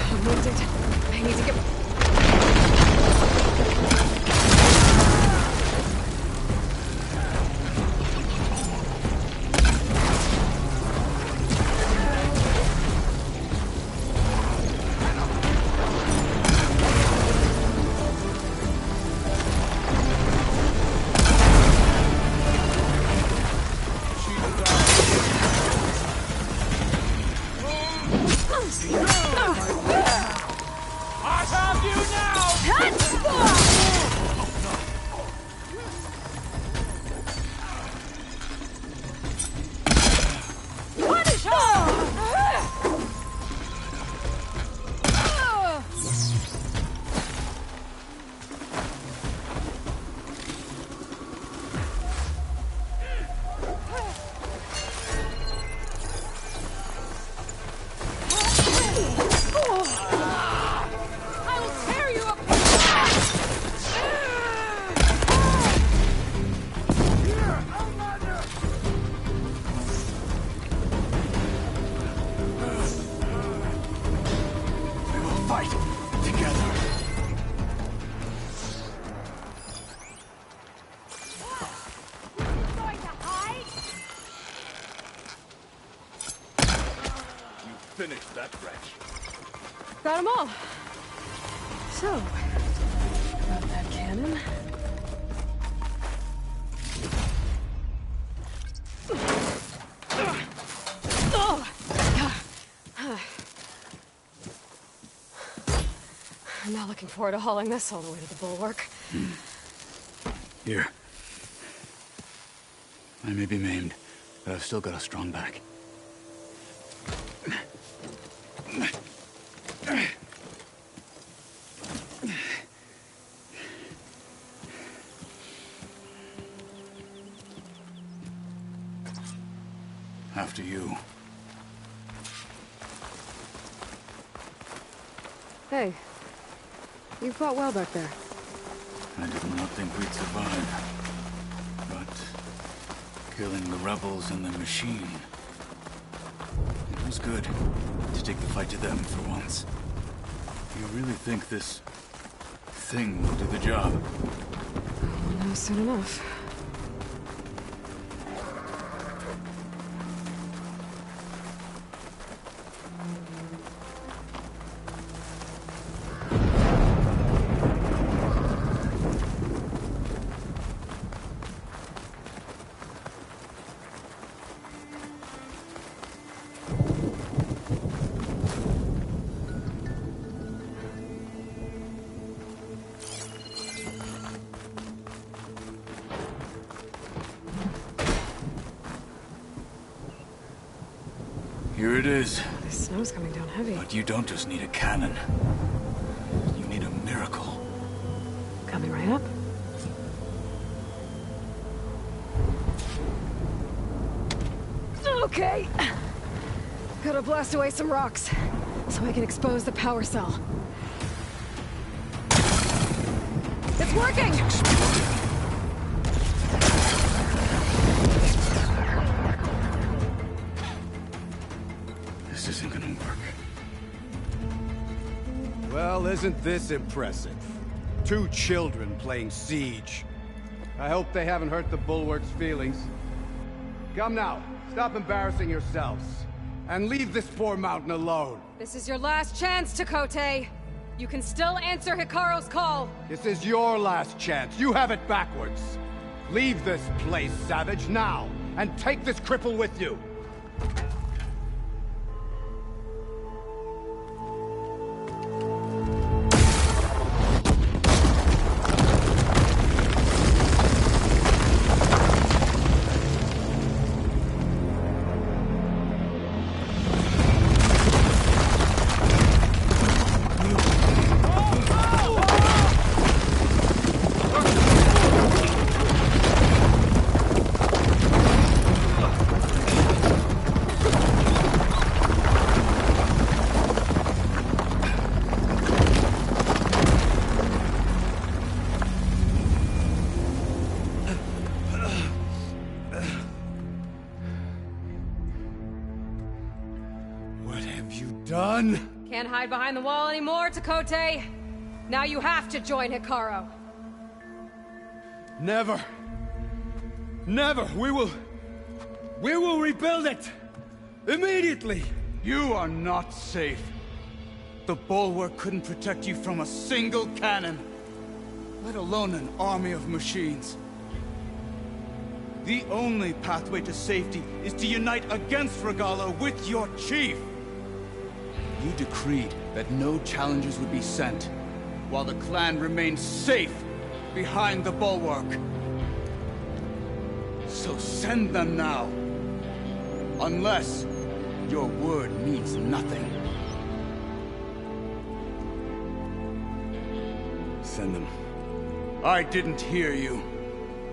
Speaker 1: I'm wounded. I need to get...
Speaker 13: I have you now!
Speaker 14: Punish I will tear you apart!
Speaker 9: We will fight together.
Speaker 8: Going to hide?
Speaker 13: You finished that wretch.
Speaker 1: Got them all. So, about that cannon. I'm not looking forward to hauling this all the way to the bulwark.
Speaker 9: Here. I may be maimed, but I've still got a strong back. After you.
Speaker 1: Hey, you fought well back there.
Speaker 9: I did not think we'd survive. But killing the rebels and the machine. It was good to take the fight to them for once. You really think this thing will do the job?
Speaker 1: We'll know soon enough.
Speaker 9: Here it is.
Speaker 1: The snow's coming down heavy.
Speaker 9: But you don't just need a cannon. You need a miracle.
Speaker 1: Coming right up. Okay. Gotta blast away some rocks, so I can expose the power cell. It's working!
Speaker 9: This isn't gonna work.
Speaker 3: Well, isn't this impressive? 2 children playing siege. I hope they haven't hurt the Bulwark's feelings. Come now, stop embarrassing yourselves. And leave this poor mountain alone.
Speaker 1: This is your last chance, Takote. You can still answer Hikaru's call.
Speaker 3: This is your last chance. You have it backwards. Leave this place, Savage, now. And take this cripple with you. Done?
Speaker 1: Can't hide behind the wall anymore, Takote. Now you have to join Hikaru.
Speaker 3: Never. Never. We will rebuild it. Immediately.
Speaker 9: You are not safe. The Bulwark couldn't protect you from a single cannon, let alone an army of machines. The only pathway to safety is to unite against Regalo with your chief. You decreed that no challengers would be sent, while the clan remained safe behind the Bulwark. So send them now. Unless your word means nothing.
Speaker 3: Send them.
Speaker 9: I didn't hear you.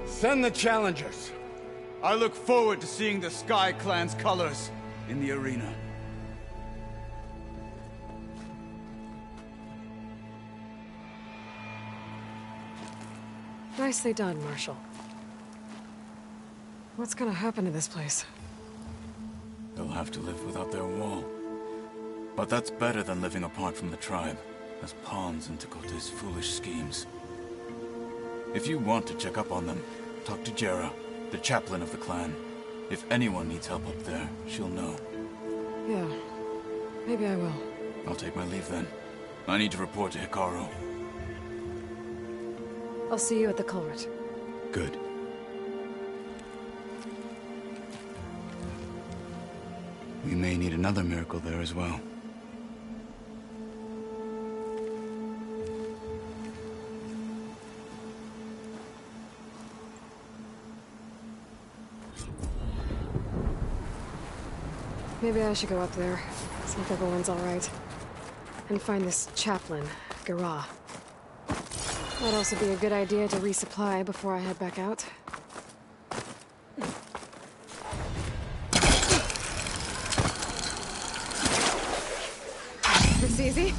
Speaker 3: Send the challengers.
Speaker 9: I look forward to seeing the Sky Clan's colors in the arena.
Speaker 1: Nicely done, Marshal. What's gonna happen to this place?
Speaker 9: They'll have to live without their wall. But that's better than living apart from the tribe, as pawns in Takote's foolish schemes. If you want to check up on them, talk to Jera, the chaplain of the clan. If anyone needs help up there, she'll know.
Speaker 1: Yeah, maybe I will.
Speaker 9: I'll take my leave then. I need to report to Hikaru.
Speaker 1: I'll see you at the culvert.
Speaker 9: Good. We may need another miracle there as well.
Speaker 1: Maybe I should go up there, see if everyone's alright. And find this chaplain, Gara. Might also be a good idea to resupply before I head back out. This easy?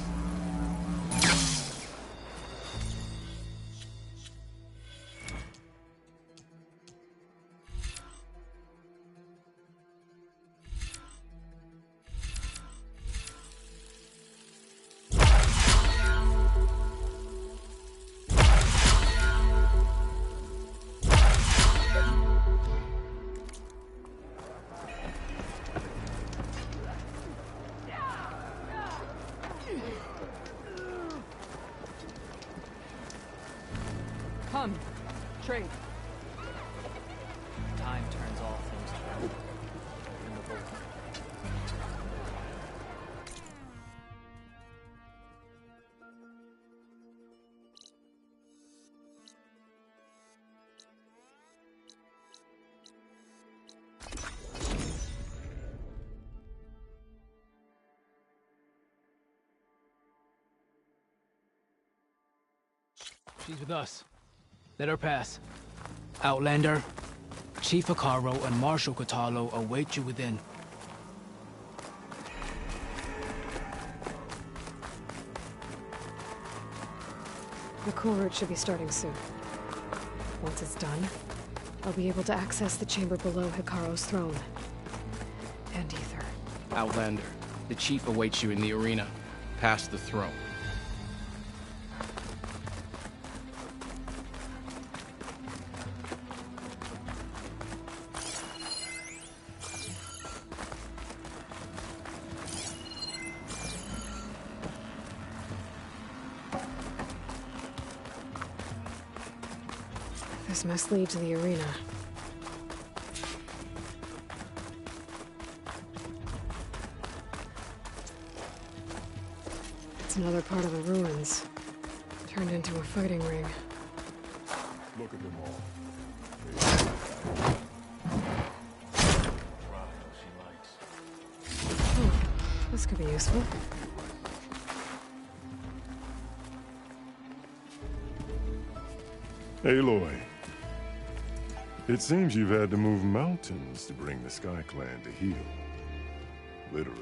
Speaker 11: Come, trade. Time turns all things around. In the Bulwark.
Speaker 15: She's with us. Let her pass. Outlander, Chief Hikaru and Marshal Katalo await you within.
Speaker 1: The cool route should be starting soon. Once it's done, I'll be able to access the chamber below Hikaru's throne. And Ether.
Speaker 15: Outlander, the Chief awaits you in the arena, past the throne.
Speaker 1: This must lead to the arena. It's another part of the ruins, turned into a fighting ring.
Speaker 10: Look at them all.
Speaker 1: Oh, this could be useful.
Speaker 10: Aloy. It seems you've had to move mountains to bring the Sky Clan to heel. Literally.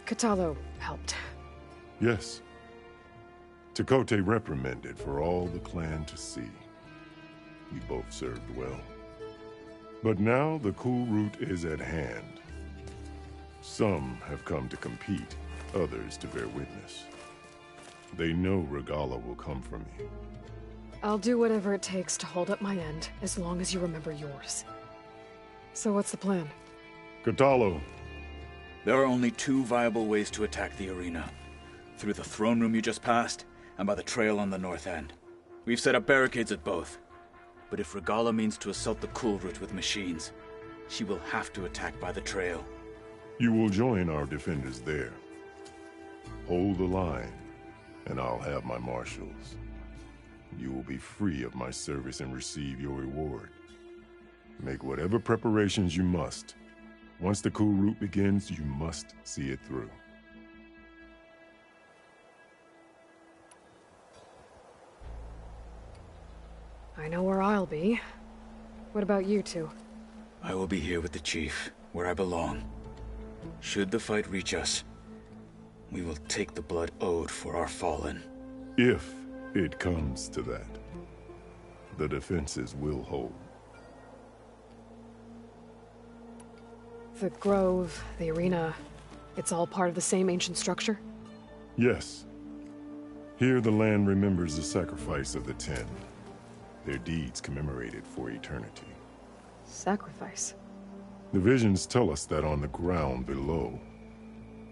Speaker 1: Katalo helped.
Speaker 10: Yes. Tekote reprimanded for all the clan to see. We both served well. But now the cool route is at hand. Some have come to compete, others to bear witness. They know Regala will come for me.
Speaker 1: I'll do whatever it takes to hold up my end, as long as you remember yours. So what's the plan?
Speaker 10: Katalo.
Speaker 9: There are only two viable ways to attack the arena. Through the throne room you just passed, and by the trail on the north end. We've set up barricades at both. But if Regala means to assault the cool route with machines, she will have to attack by the trail.
Speaker 10: You will join our defenders there. Hold the line, and I'll have my marshals. You will be free of my service and receive your reward. Make whatever preparations you must. Once the cool route begins, you must see it through.
Speaker 1: I know where I'll be. What about you two?
Speaker 9: I will be here with the Chief, where I belong. Should the fight reach us, we will take the blood owed for our fallen.
Speaker 10: If it comes to that, the defenses will hold.
Speaker 1: The grove, the arena, it's all part of the same ancient structure?
Speaker 10: Yes. Here the land remembers the sacrifice of the Ten. Their deeds commemorated for eternity.
Speaker 1: Sacrifice?
Speaker 10: The visions tell us that on the ground below,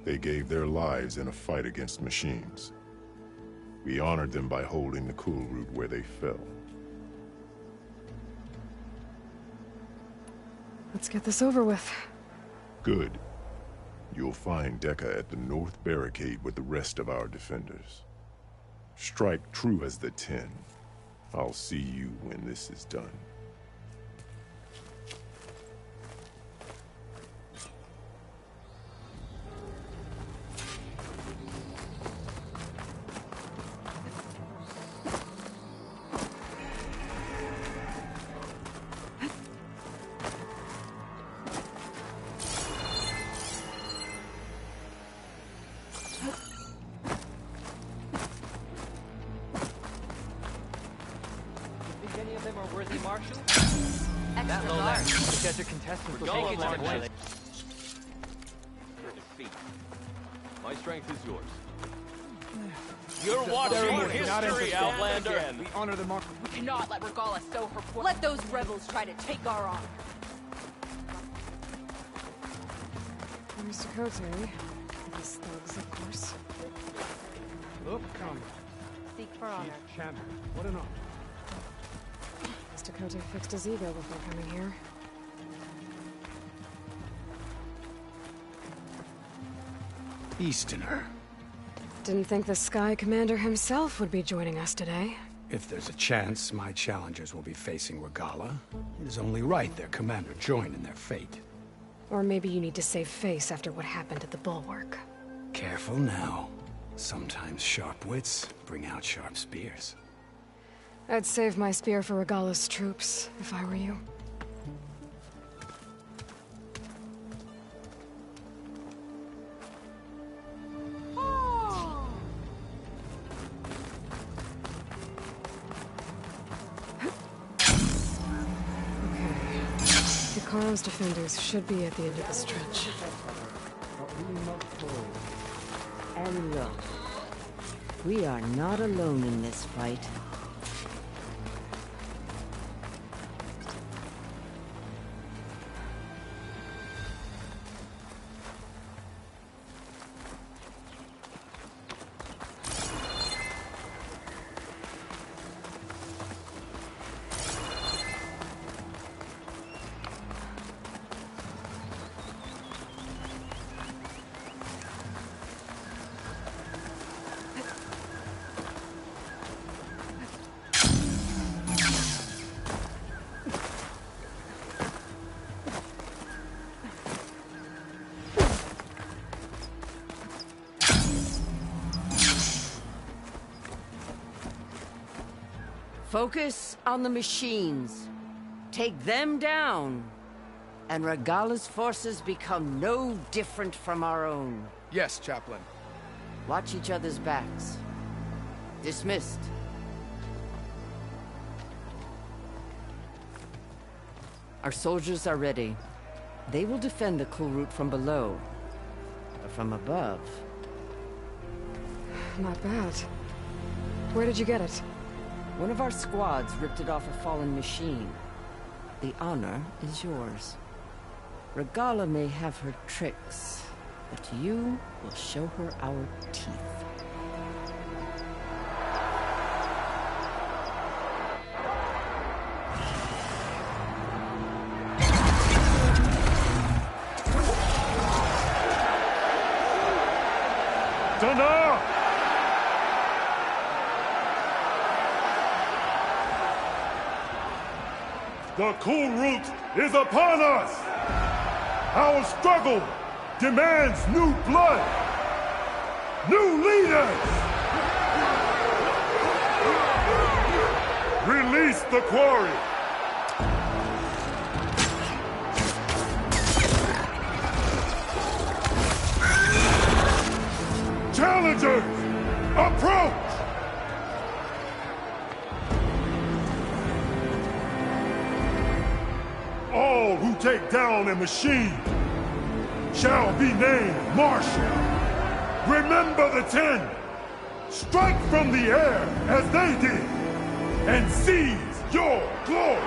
Speaker 10: they gave their lives in a fight against machines. We honored them by holding the cool route where they fell.
Speaker 1: Let's get this over with.
Speaker 10: Good. You'll find Dekka at the north barricade with the rest of our defenders. Strike true as the Ten. I'll see you when this is done.
Speaker 13: My strength is yours.
Speaker 16: You're watching history, Outlander!
Speaker 13: We honor the mark.
Speaker 14: We cannot let Regala sow her poison. Let those rebels try to take our honor.
Speaker 1: Mr. Tekote. These thugs, of course.
Speaker 3: Look, come.
Speaker 5: Seek for honor.
Speaker 3: Chief Champion. What an honor.
Speaker 1: Mr. Tekote fixed his ego before coming here.
Speaker 3: Easterner.
Speaker 1: Didn't think the Sky Commander himself would be joining us today.
Speaker 3: If there's a chance my challengers will be facing Regala, it is only right their commander join in their fate.
Speaker 1: Or maybe you need to save face after what happened at the Bulwark.
Speaker 3: Careful now. Sometimes sharp wits bring out sharp spears.
Speaker 1: I'd save my spear for Regala's troops, if I were you. Hikaro's defenders should be at the end of the stretch.
Speaker 2: But we must hold. And look, we are not alone in this fight. Focus on the machines. Take them down, and Regala's forces become no different from our own.
Speaker 17: Yes, Chaplain.
Speaker 2: Watch each other's backs. Dismissed. Our soldiers are ready. They will defend the cool route from below. But from above...
Speaker 1: Not bad. Where did you get it?
Speaker 2: One of our squads ripped it off a fallen machine. The honor is yours. Regala may have her tricks, but you will show her our teeth.
Speaker 10: Dana! The cool route is upon us! Our struggle demands new blood! New leaders! Release the quarry! Challengers, approach! All who take down a machine shall be named Marshal. Remember the 10. Strike from the air as they did, and seize your glory.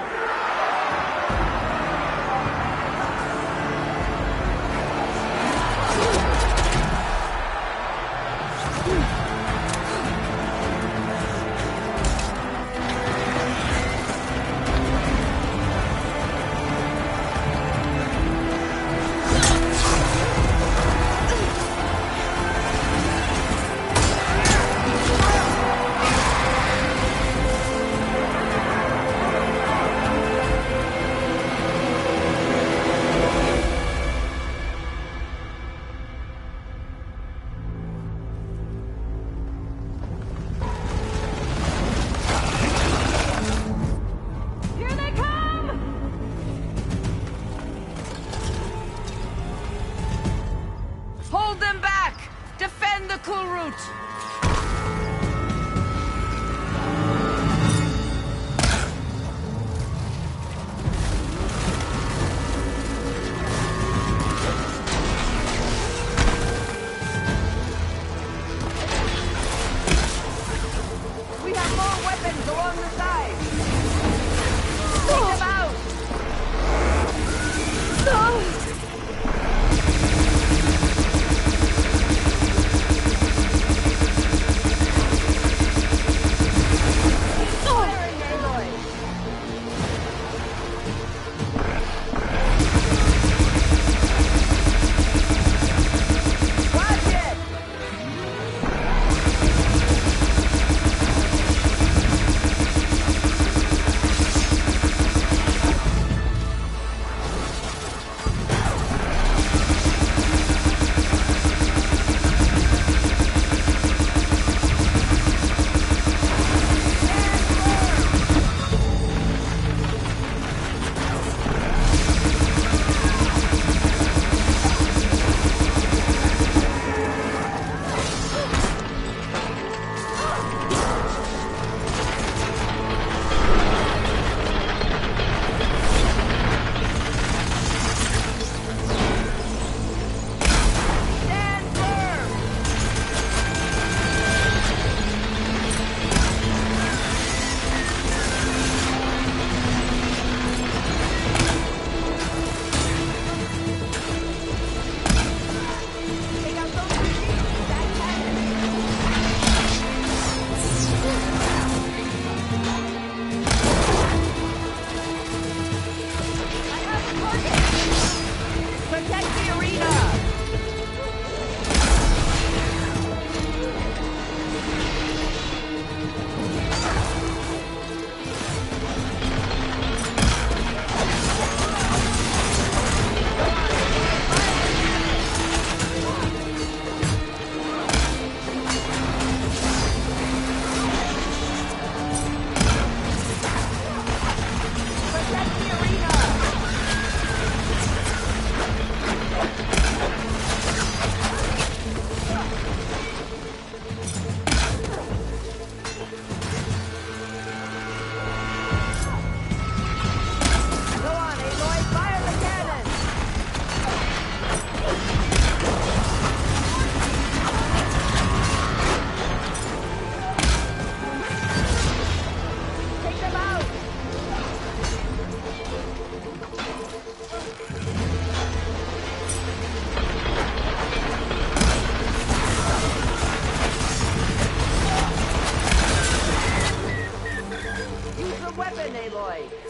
Speaker 2: doing, Aloy?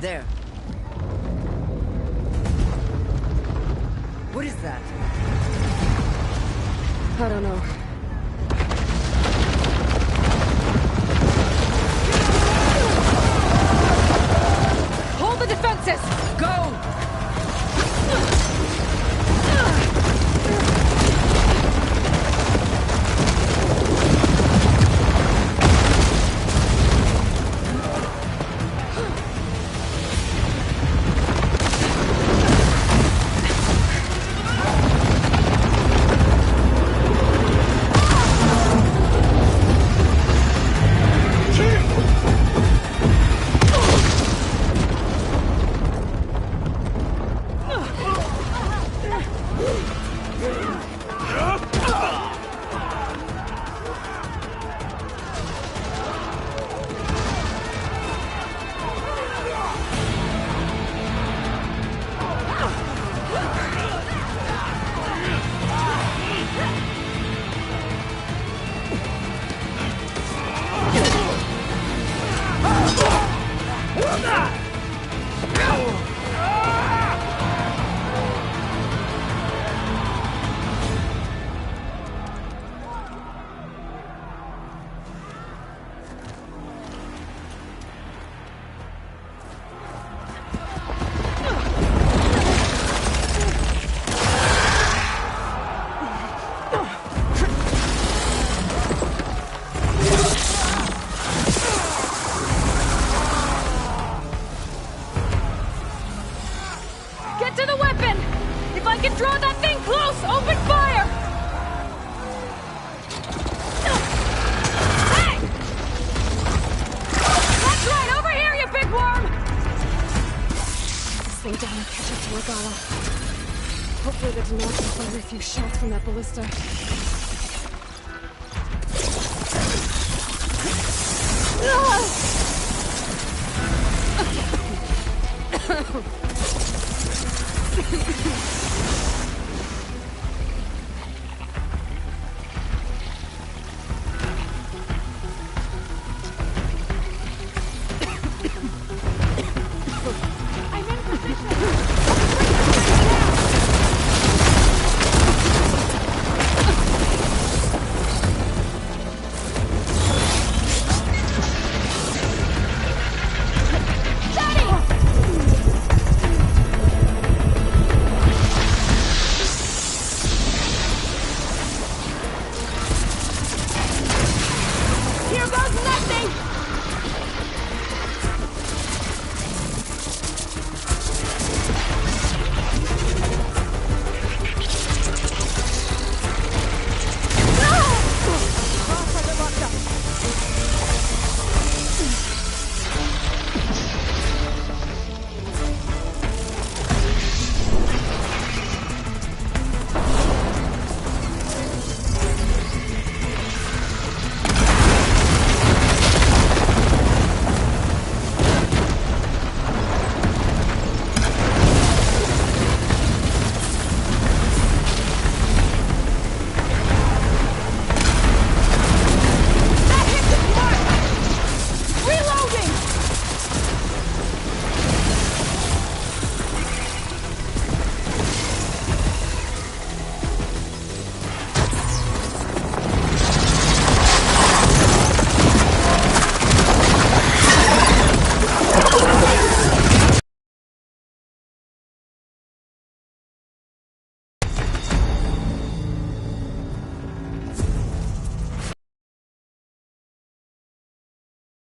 Speaker 2: There. What is that?
Speaker 1: I don't know.
Speaker 6: Hold the defenses!
Speaker 2: Go!
Speaker 1: Hopefully the Denox will fire a few shots from that ballista.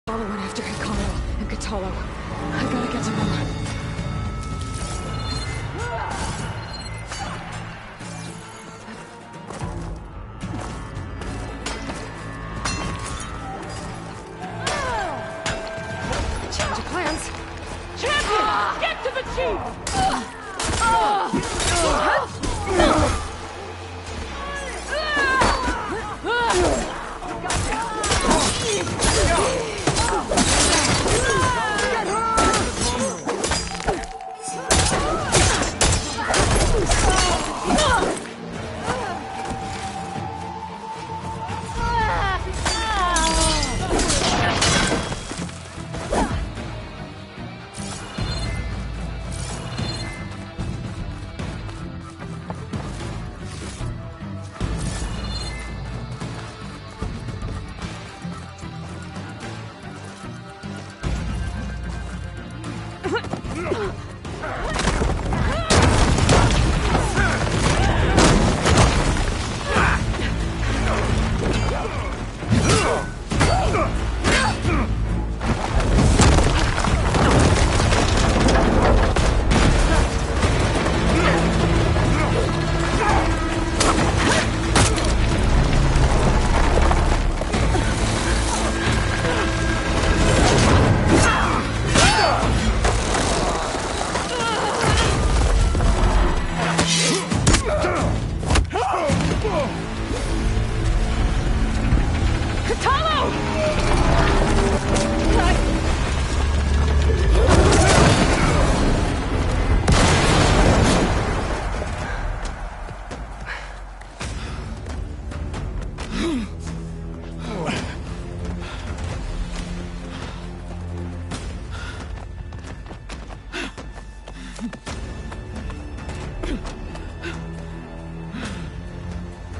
Speaker 1: Following after Hikaru and Katalo. I gotta get to them. Change of plans.
Speaker 5: Champion! Get to the chief!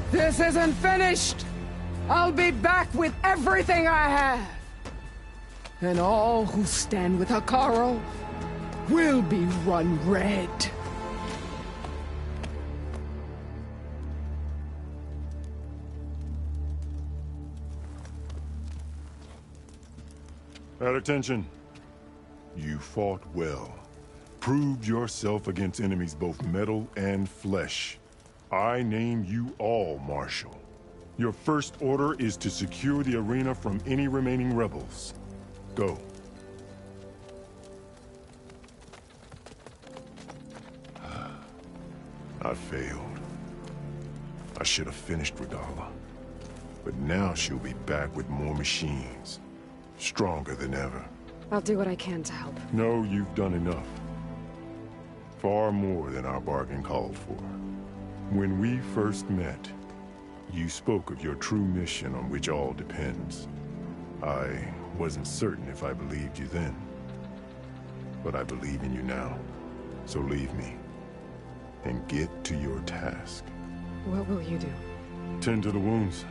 Speaker 2: This isn't finished! I'll be back with everything I have! And all who stand with Hikaru will be run red.
Speaker 10: At attention. You fought well. Proved yourself against enemies both metal and flesh. I name you all Marshal. Your first order is to secure the arena from any remaining rebels. Go. I failed. I should have finished Regala. But now she'll be back with more machines. Stronger than ever.
Speaker 1: I'll do what I can to help.
Speaker 10: No, you've done enough. Far more than our bargain called for. When we first met, you spoke of your true mission on which all depends. I wasn't certain if I believed you then. But I believe in you now. So leave me. And get to your task.
Speaker 1: What will you do?
Speaker 10: Tend to the wounds.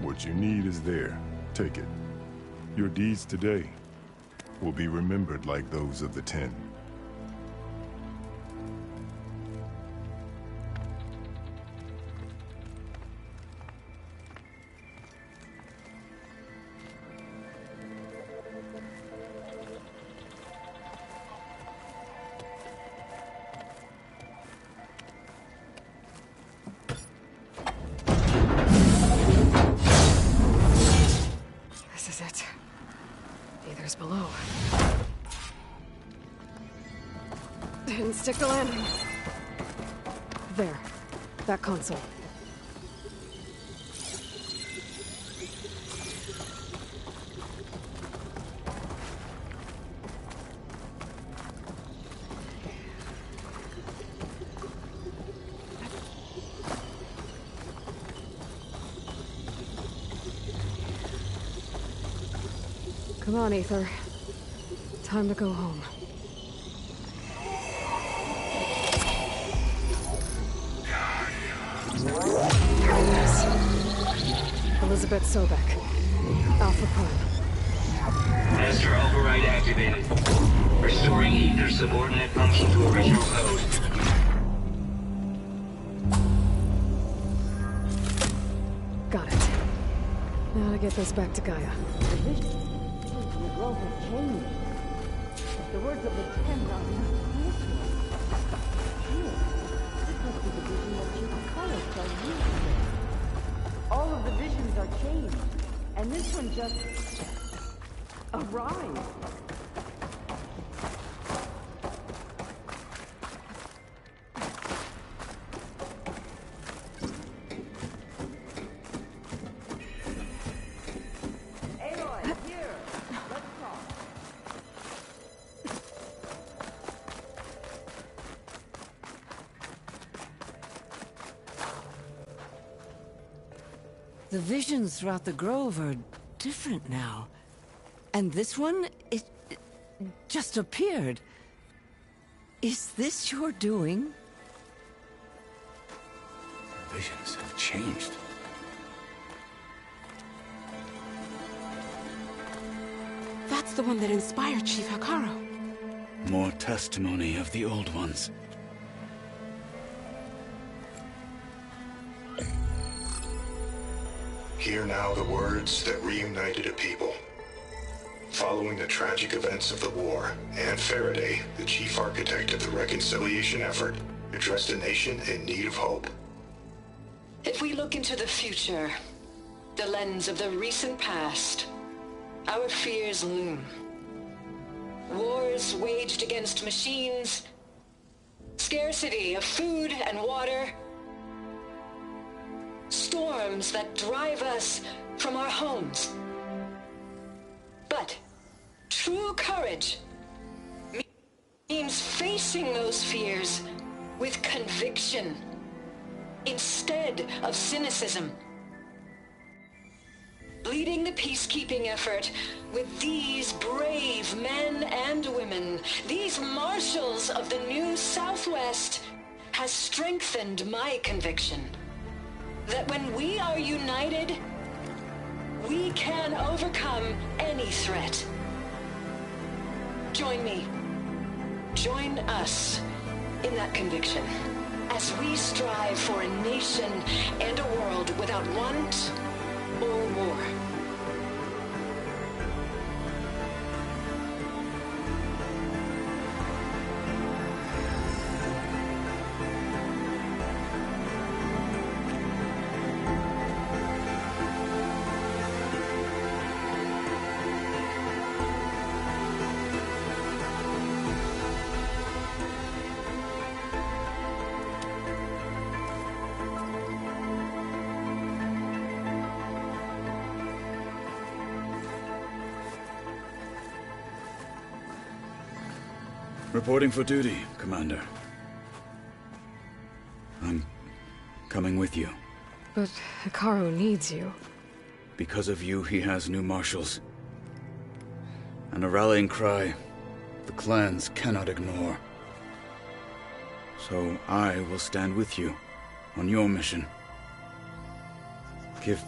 Speaker 10: What you need is there. Take it. Your deeds today will be remembered like those of the 10.
Speaker 1: This is it. Aether's below. Didn't stick the landing. There. That console. Come on, Aether. Time to go home. Yes. Elizabeth Sobek. Alpha Prime.
Speaker 17: Master override activated. Restoring Aether's subordinate function to original code.
Speaker 1: Got it. Now to get this back to Gaia.
Speaker 18: The vision in the grove have changed. The words of the Ten are now clear to us. Here, this must be the vision that Chief Carlos saw years ago. All of the visions are changed, and this one just arrived.
Speaker 2: The visions throughout the grove are different now. And this one, it just appeared. Is this your doing?
Speaker 9: Visions have changed.
Speaker 19: That's the one that inspired Chief Hikaru.
Speaker 9: More testimony of the old ones.
Speaker 20: Hear now the words that reunited a people. Following the tragic events of the war, Anne Faraday, the chief architect of the reconciliation effort, addressed a nation in need of hope.
Speaker 21: If we look into the future, the lens of the recent past, our fears loom. Wars waged against machines, scarcity of food and water, storms that drive us from our homes. But true courage means facing those fears with conviction instead of cynicism. Leading the peacekeeping effort with these brave men and women, these marshals of the new Southwest, has strengthened my conviction that when we are united, we can overcome any threat. Join me. Join us in that conviction as we strive for a nation and a world without want or war.
Speaker 9: Reporting for duty, Commander. I'm coming with you.
Speaker 1: But Hikaru needs you.
Speaker 9: Because of you, he has new marshals. And a rallying cry the clans cannot ignore. So I will stand with you on your mission. Give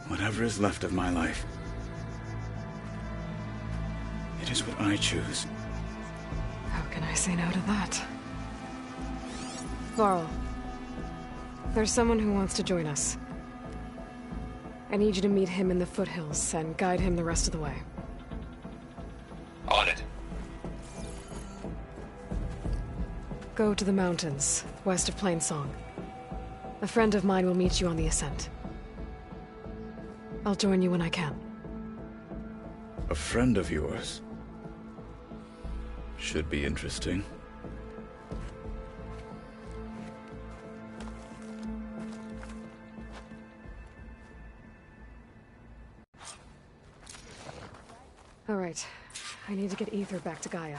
Speaker 9: whatever is left of my life. It is what I choose.
Speaker 1: How can I say no to that? Varl, there's someone who wants to join us. I need you to meet him in the foothills and guide him the rest of the way.
Speaker 20: On it.
Speaker 1: Go to the mountains, west of Plainsong. A friend of mine will meet you on the ascent. I'll join you when I can.
Speaker 9: A friend of yours? Should be interesting.
Speaker 1: All right. I need to get Ether back to Gaia.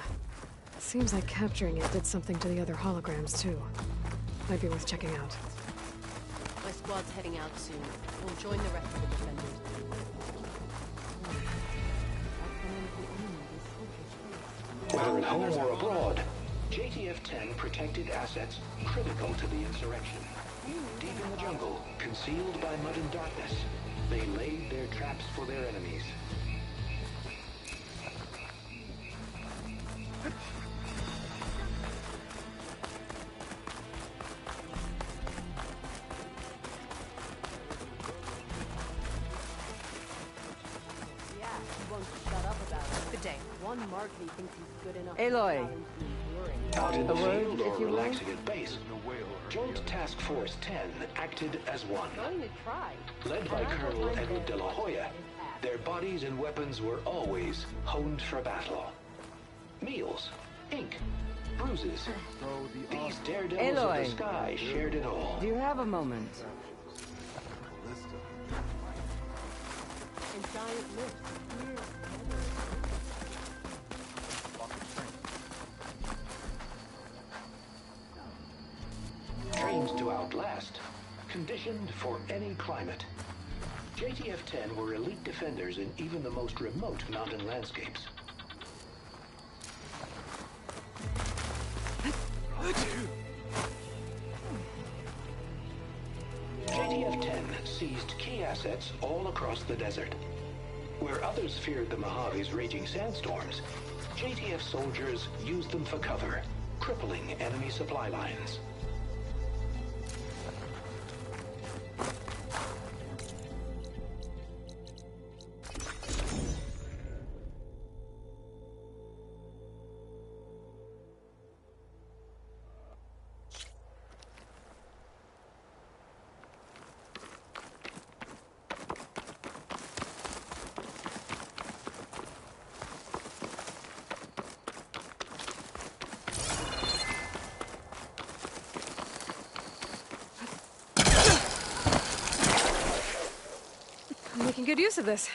Speaker 1: Seems like capturing it did something to the other holograms, too. Might be worth checking out.
Speaker 22: My squad's heading out soon. We'll join the rest of the defenders.
Speaker 4: Whether at home or abroad, JTF-10 protected assets critical to the insurrection. Deep in the jungle, concealed by mud and darkness, they laid their traps for their enemies.
Speaker 22: Markney thinks he's good enough
Speaker 2: Aloy.
Speaker 4: Out in the
Speaker 2: A word,
Speaker 4: field
Speaker 2: if
Speaker 4: or
Speaker 2: you will?
Speaker 4: relaxing at base, Joint Task Force 10 acted as one.
Speaker 22: Going to try.
Speaker 4: Led by Colonel Edward de la Hoya, their bodies and weapons were always honed for battle. Meals, ink, bruises. These daredevils of
Speaker 2: Aloy.
Speaker 4: the sky shared it all.
Speaker 2: Do you have a moment?
Speaker 22: And giant lips.
Speaker 4: Trained to outlast, conditioned for any climate. JTF-10 were elite defenders in even the most remote mountain landscapes. JTF-10 seized key assets all across the desert. Where others feared the Mojave's raging sandstorms, JTF soldiers used them for cover, crippling enemy supply lines.
Speaker 1: I'm making good use of this.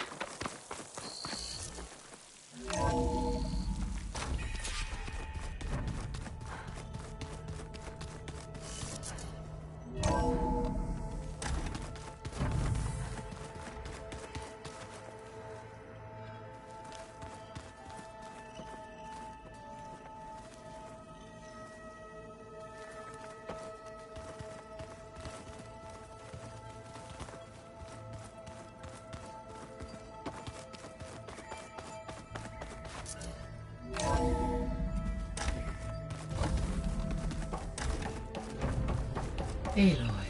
Speaker 7: Aloy,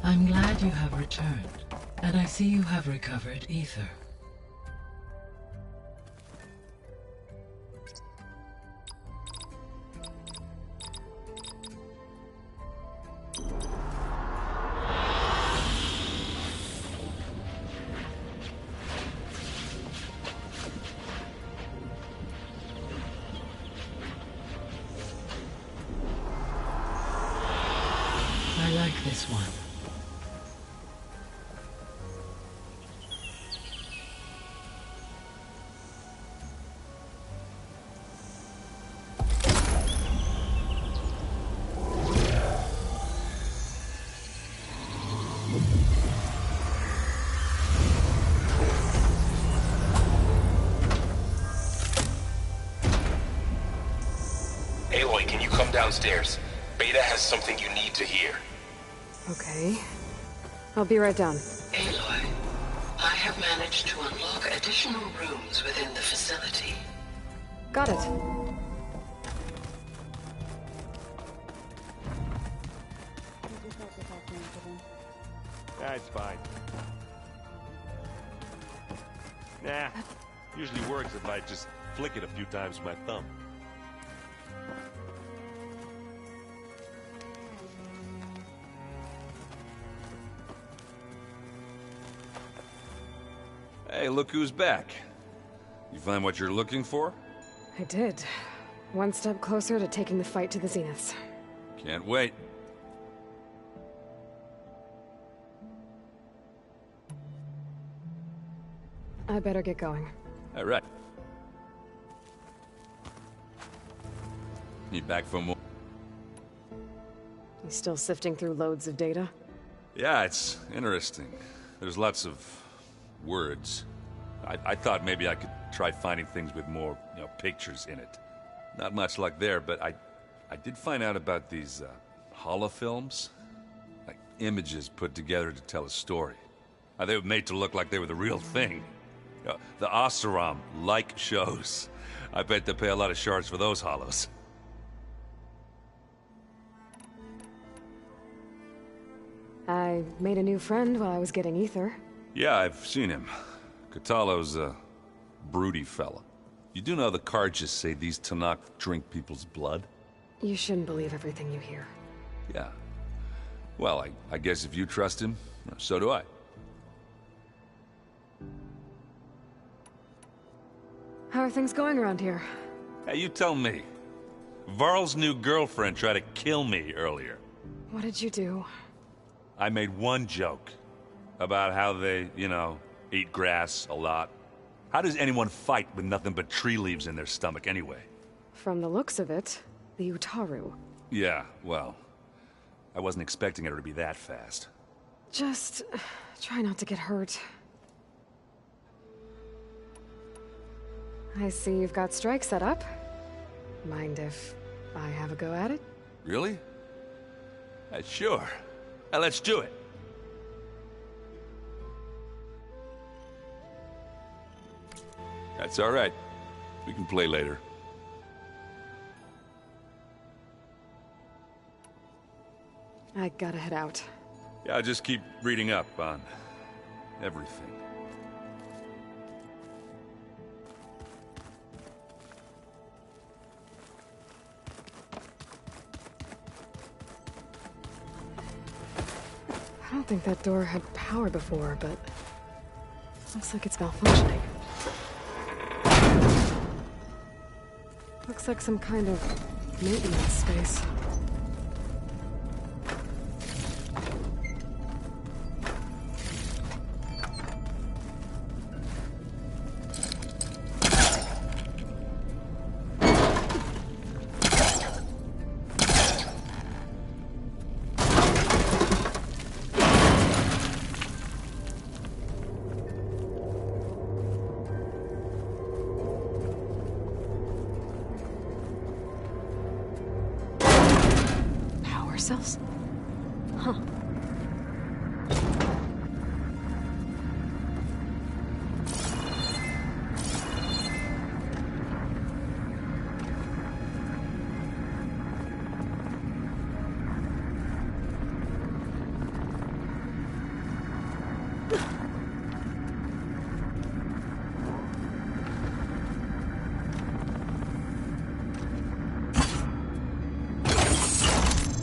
Speaker 7: I'm glad you have returned, and I see you have recovered ether. I like this one.
Speaker 12: Aloy, can you come downstairs? Beta has something you need to hear.
Speaker 1: Okay. I'll be right down.
Speaker 7: Aloy, I have managed to unlock additional rooms within the facility.
Speaker 1: Got it.
Speaker 10: That's fine. Nah, usually works if I just flick it a few times with my thumb.
Speaker 23: Hey, look who's back. You find what you're looking for?
Speaker 1: I did. One step closer to taking the fight to the Zeniths.
Speaker 23: Can't wait.
Speaker 1: I better get going.
Speaker 23: All right. You back for more?
Speaker 1: You still sifting through loads of data?
Speaker 23: Yeah, it's interesting. There's lots of words. I thought maybe I could try finding things with more, pictures in it. Not much luck there, but I did find out about these holofilms. Like images put together to tell a story. They were made to look like they were the real thing. The Oseram like shows. I bet they pay a lot of shards for those hollows.
Speaker 1: I made a new friend while I was getting ether.
Speaker 23: Yeah, I've seen him. Catalo's a broody fella. You do know the cards just say these Tanakh drink people's blood?
Speaker 1: You shouldn't believe everything you hear.
Speaker 23: Yeah. Well, I guess if you trust him, so do I.
Speaker 1: How are things going around here?
Speaker 23: Hey, you tell me. Varl's new girlfriend tried to kill me earlier.
Speaker 1: What did you do?
Speaker 23: I made one joke about how they, eat grass a lot. How does anyone fight with nothing but tree leaves in their stomach anyway?
Speaker 1: From the looks of it, the Utaru.
Speaker 23: Yeah, well, I wasn't expecting her to be that fast.
Speaker 1: Just try not to get hurt. I see you've got strike set up. Mind if I have a go at it?
Speaker 23: Really? Sure. Let's do it. That's all right. We can play later.
Speaker 1: I gotta head out.
Speaker 23: Yeah, I'll just keep reading up on everything.
Speaker 1: I don't think that door had power before, but looks like it's malfunctioning. Looks like some kind of maintenance space. Cells? Huh.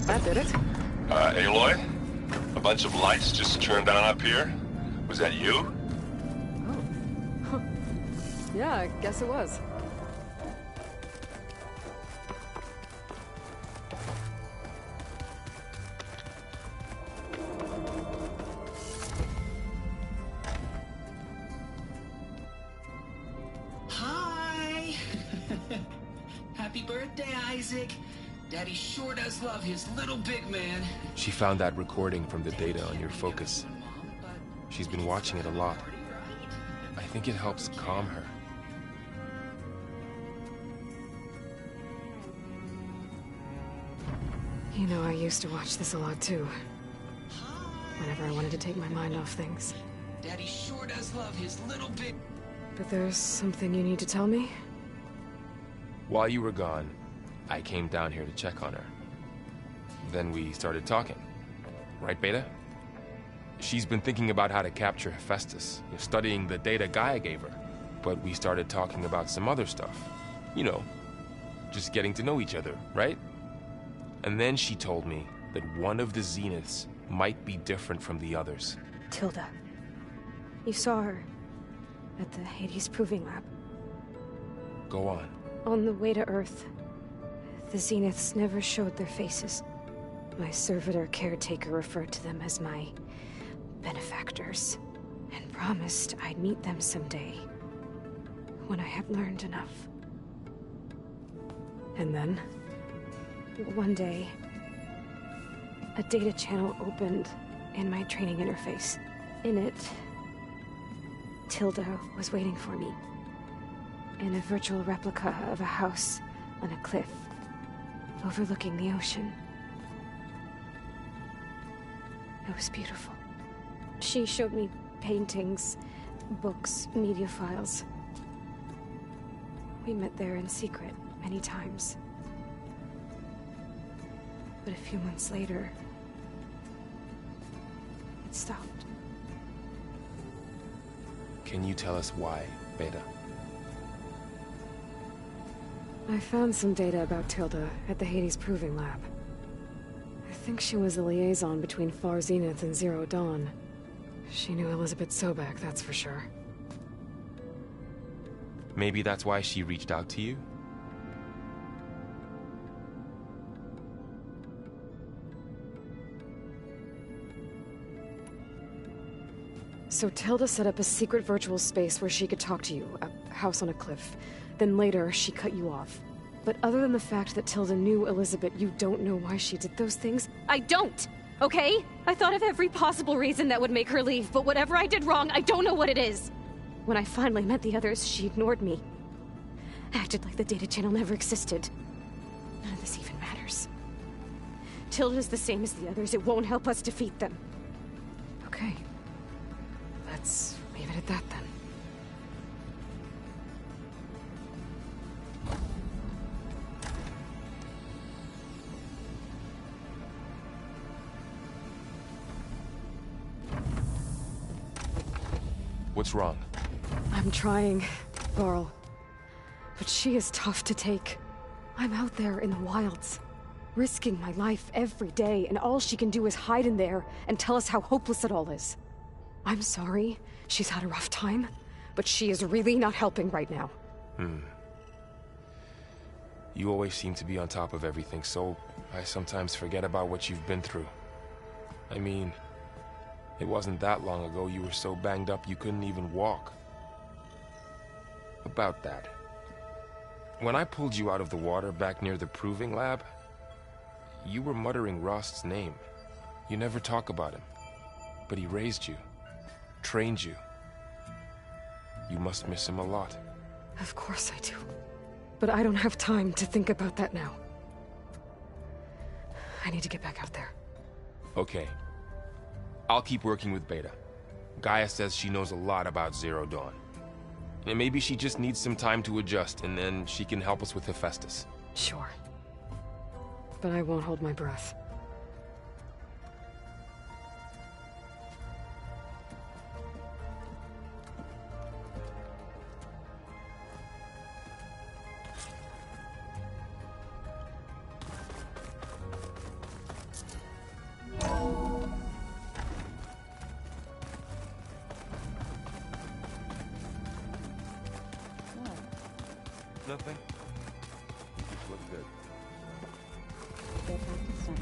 Speaker 1: That did it.
Speaker 12: Aloy? A bunch of lights just turned on up here? Was that you?
Speaker 1: Oh. Huh. Yeah, I guess it was.
Speaker 8: Hi! Happy birthday, Isaac! Daddy sure does love his little big man.
Speaker 11: She found that recording from the data on your focus. She's been watching it a lot. I think it helps calm her.
Speaker 1: You know, I used to watch this a lot too. Whenever I wanted to take my mind off things.
Speaker 8: Daddy sure does love his little big...
Speaker 1: But there's something you need to tell me?
Speaker 11: While you were gone, I came down here to check on her. Then we started talking. Right, Beta? She's been thinking about how to capture Hephaestus, studying the data Gaia gave her. But we started talking about some other stuff. You know, just getting to know each other, right? And then she told me that one of the Zeniths might be different from the others.
Speaker 15: Tilda. You saw her at the Hades Proving Lab.
Speaker 11: Go on.
Speaker 15: On the way to Earth, the Zeniths never showed their faces. My servitor caretaker referred to them as my benefactors, and promised I'd meet them someday, when I had learned enough.
Speaker 1: And then?
Speaker 15: One day, a data channel opened in my training interface. In it, Tilda was waiting for me, in a virtual replica of a house on a cliff, overlooking the ocean. It was beautiful. She showed me paintings, books, media files. We met there in secret many times. But a few months later, it stopped.
Speaker 11: Can you tell us why, Beta?
Speaker 1: I found some data about Tilda at the Hades Proving Lab. I think she was the liaison between Far Zenith and Zero Dawn. She knew Elizabeth Sobek, that's for sure.
Speaker 11: Maybe that's why she reached out to you?
Speaker 1: So Tilda set up a secret virtual space where she could talk to you, a house on a cliff. Then later, she cut you off. But other than the fact that Tilda knew Elizabeth, you don't know why she did those things?
Speaker 15: I don't! Okay? I thought of every possible reason that would make her leave, but whatever I did wrong, I don't know what it is! When I finally met the others, she ignored me. Acted like the data channel never existed. None of this even matters. Tilda's the same as the others, it won't help us defeat them.
Speaker 1: Okay. Let's leave it at that then.
Speaker 11: What's wrong?
Speaker 1: I'm trying, Varl. But she is tough to take. I'm out there in the wilds, risking my life every day, and all she can do is hide in there and tell us how hopeless it all is. I'm sorry, she's had a rough time, but she is really not helping right now.
Speaker 11: You always seem to be on top of everything, so I sometimes forget about what you've been through. I mean, it wasn't that long ago you were so banged up you couldn't even walk. About that. When I pulled you out of the water back near the Proving Lab, you were muttering Rost's name. You never talk about him. But he raised you, trained you. You must miss him a lot.
Speaker 1: Of course I do. But I don't have time to think about that now. I need to get back out there.
Speaker 11: Okay. I'll keep working with Beta. Gaia says she knows a lot about Zero Dawn. And maybe she just needs some time to adjust, and then she can help us with Hephaestus.
Speaker 1: Sure. But I won't hold my breath.
Speaker 11: Nothing. You just look good.
Speaker 18: Get back to study.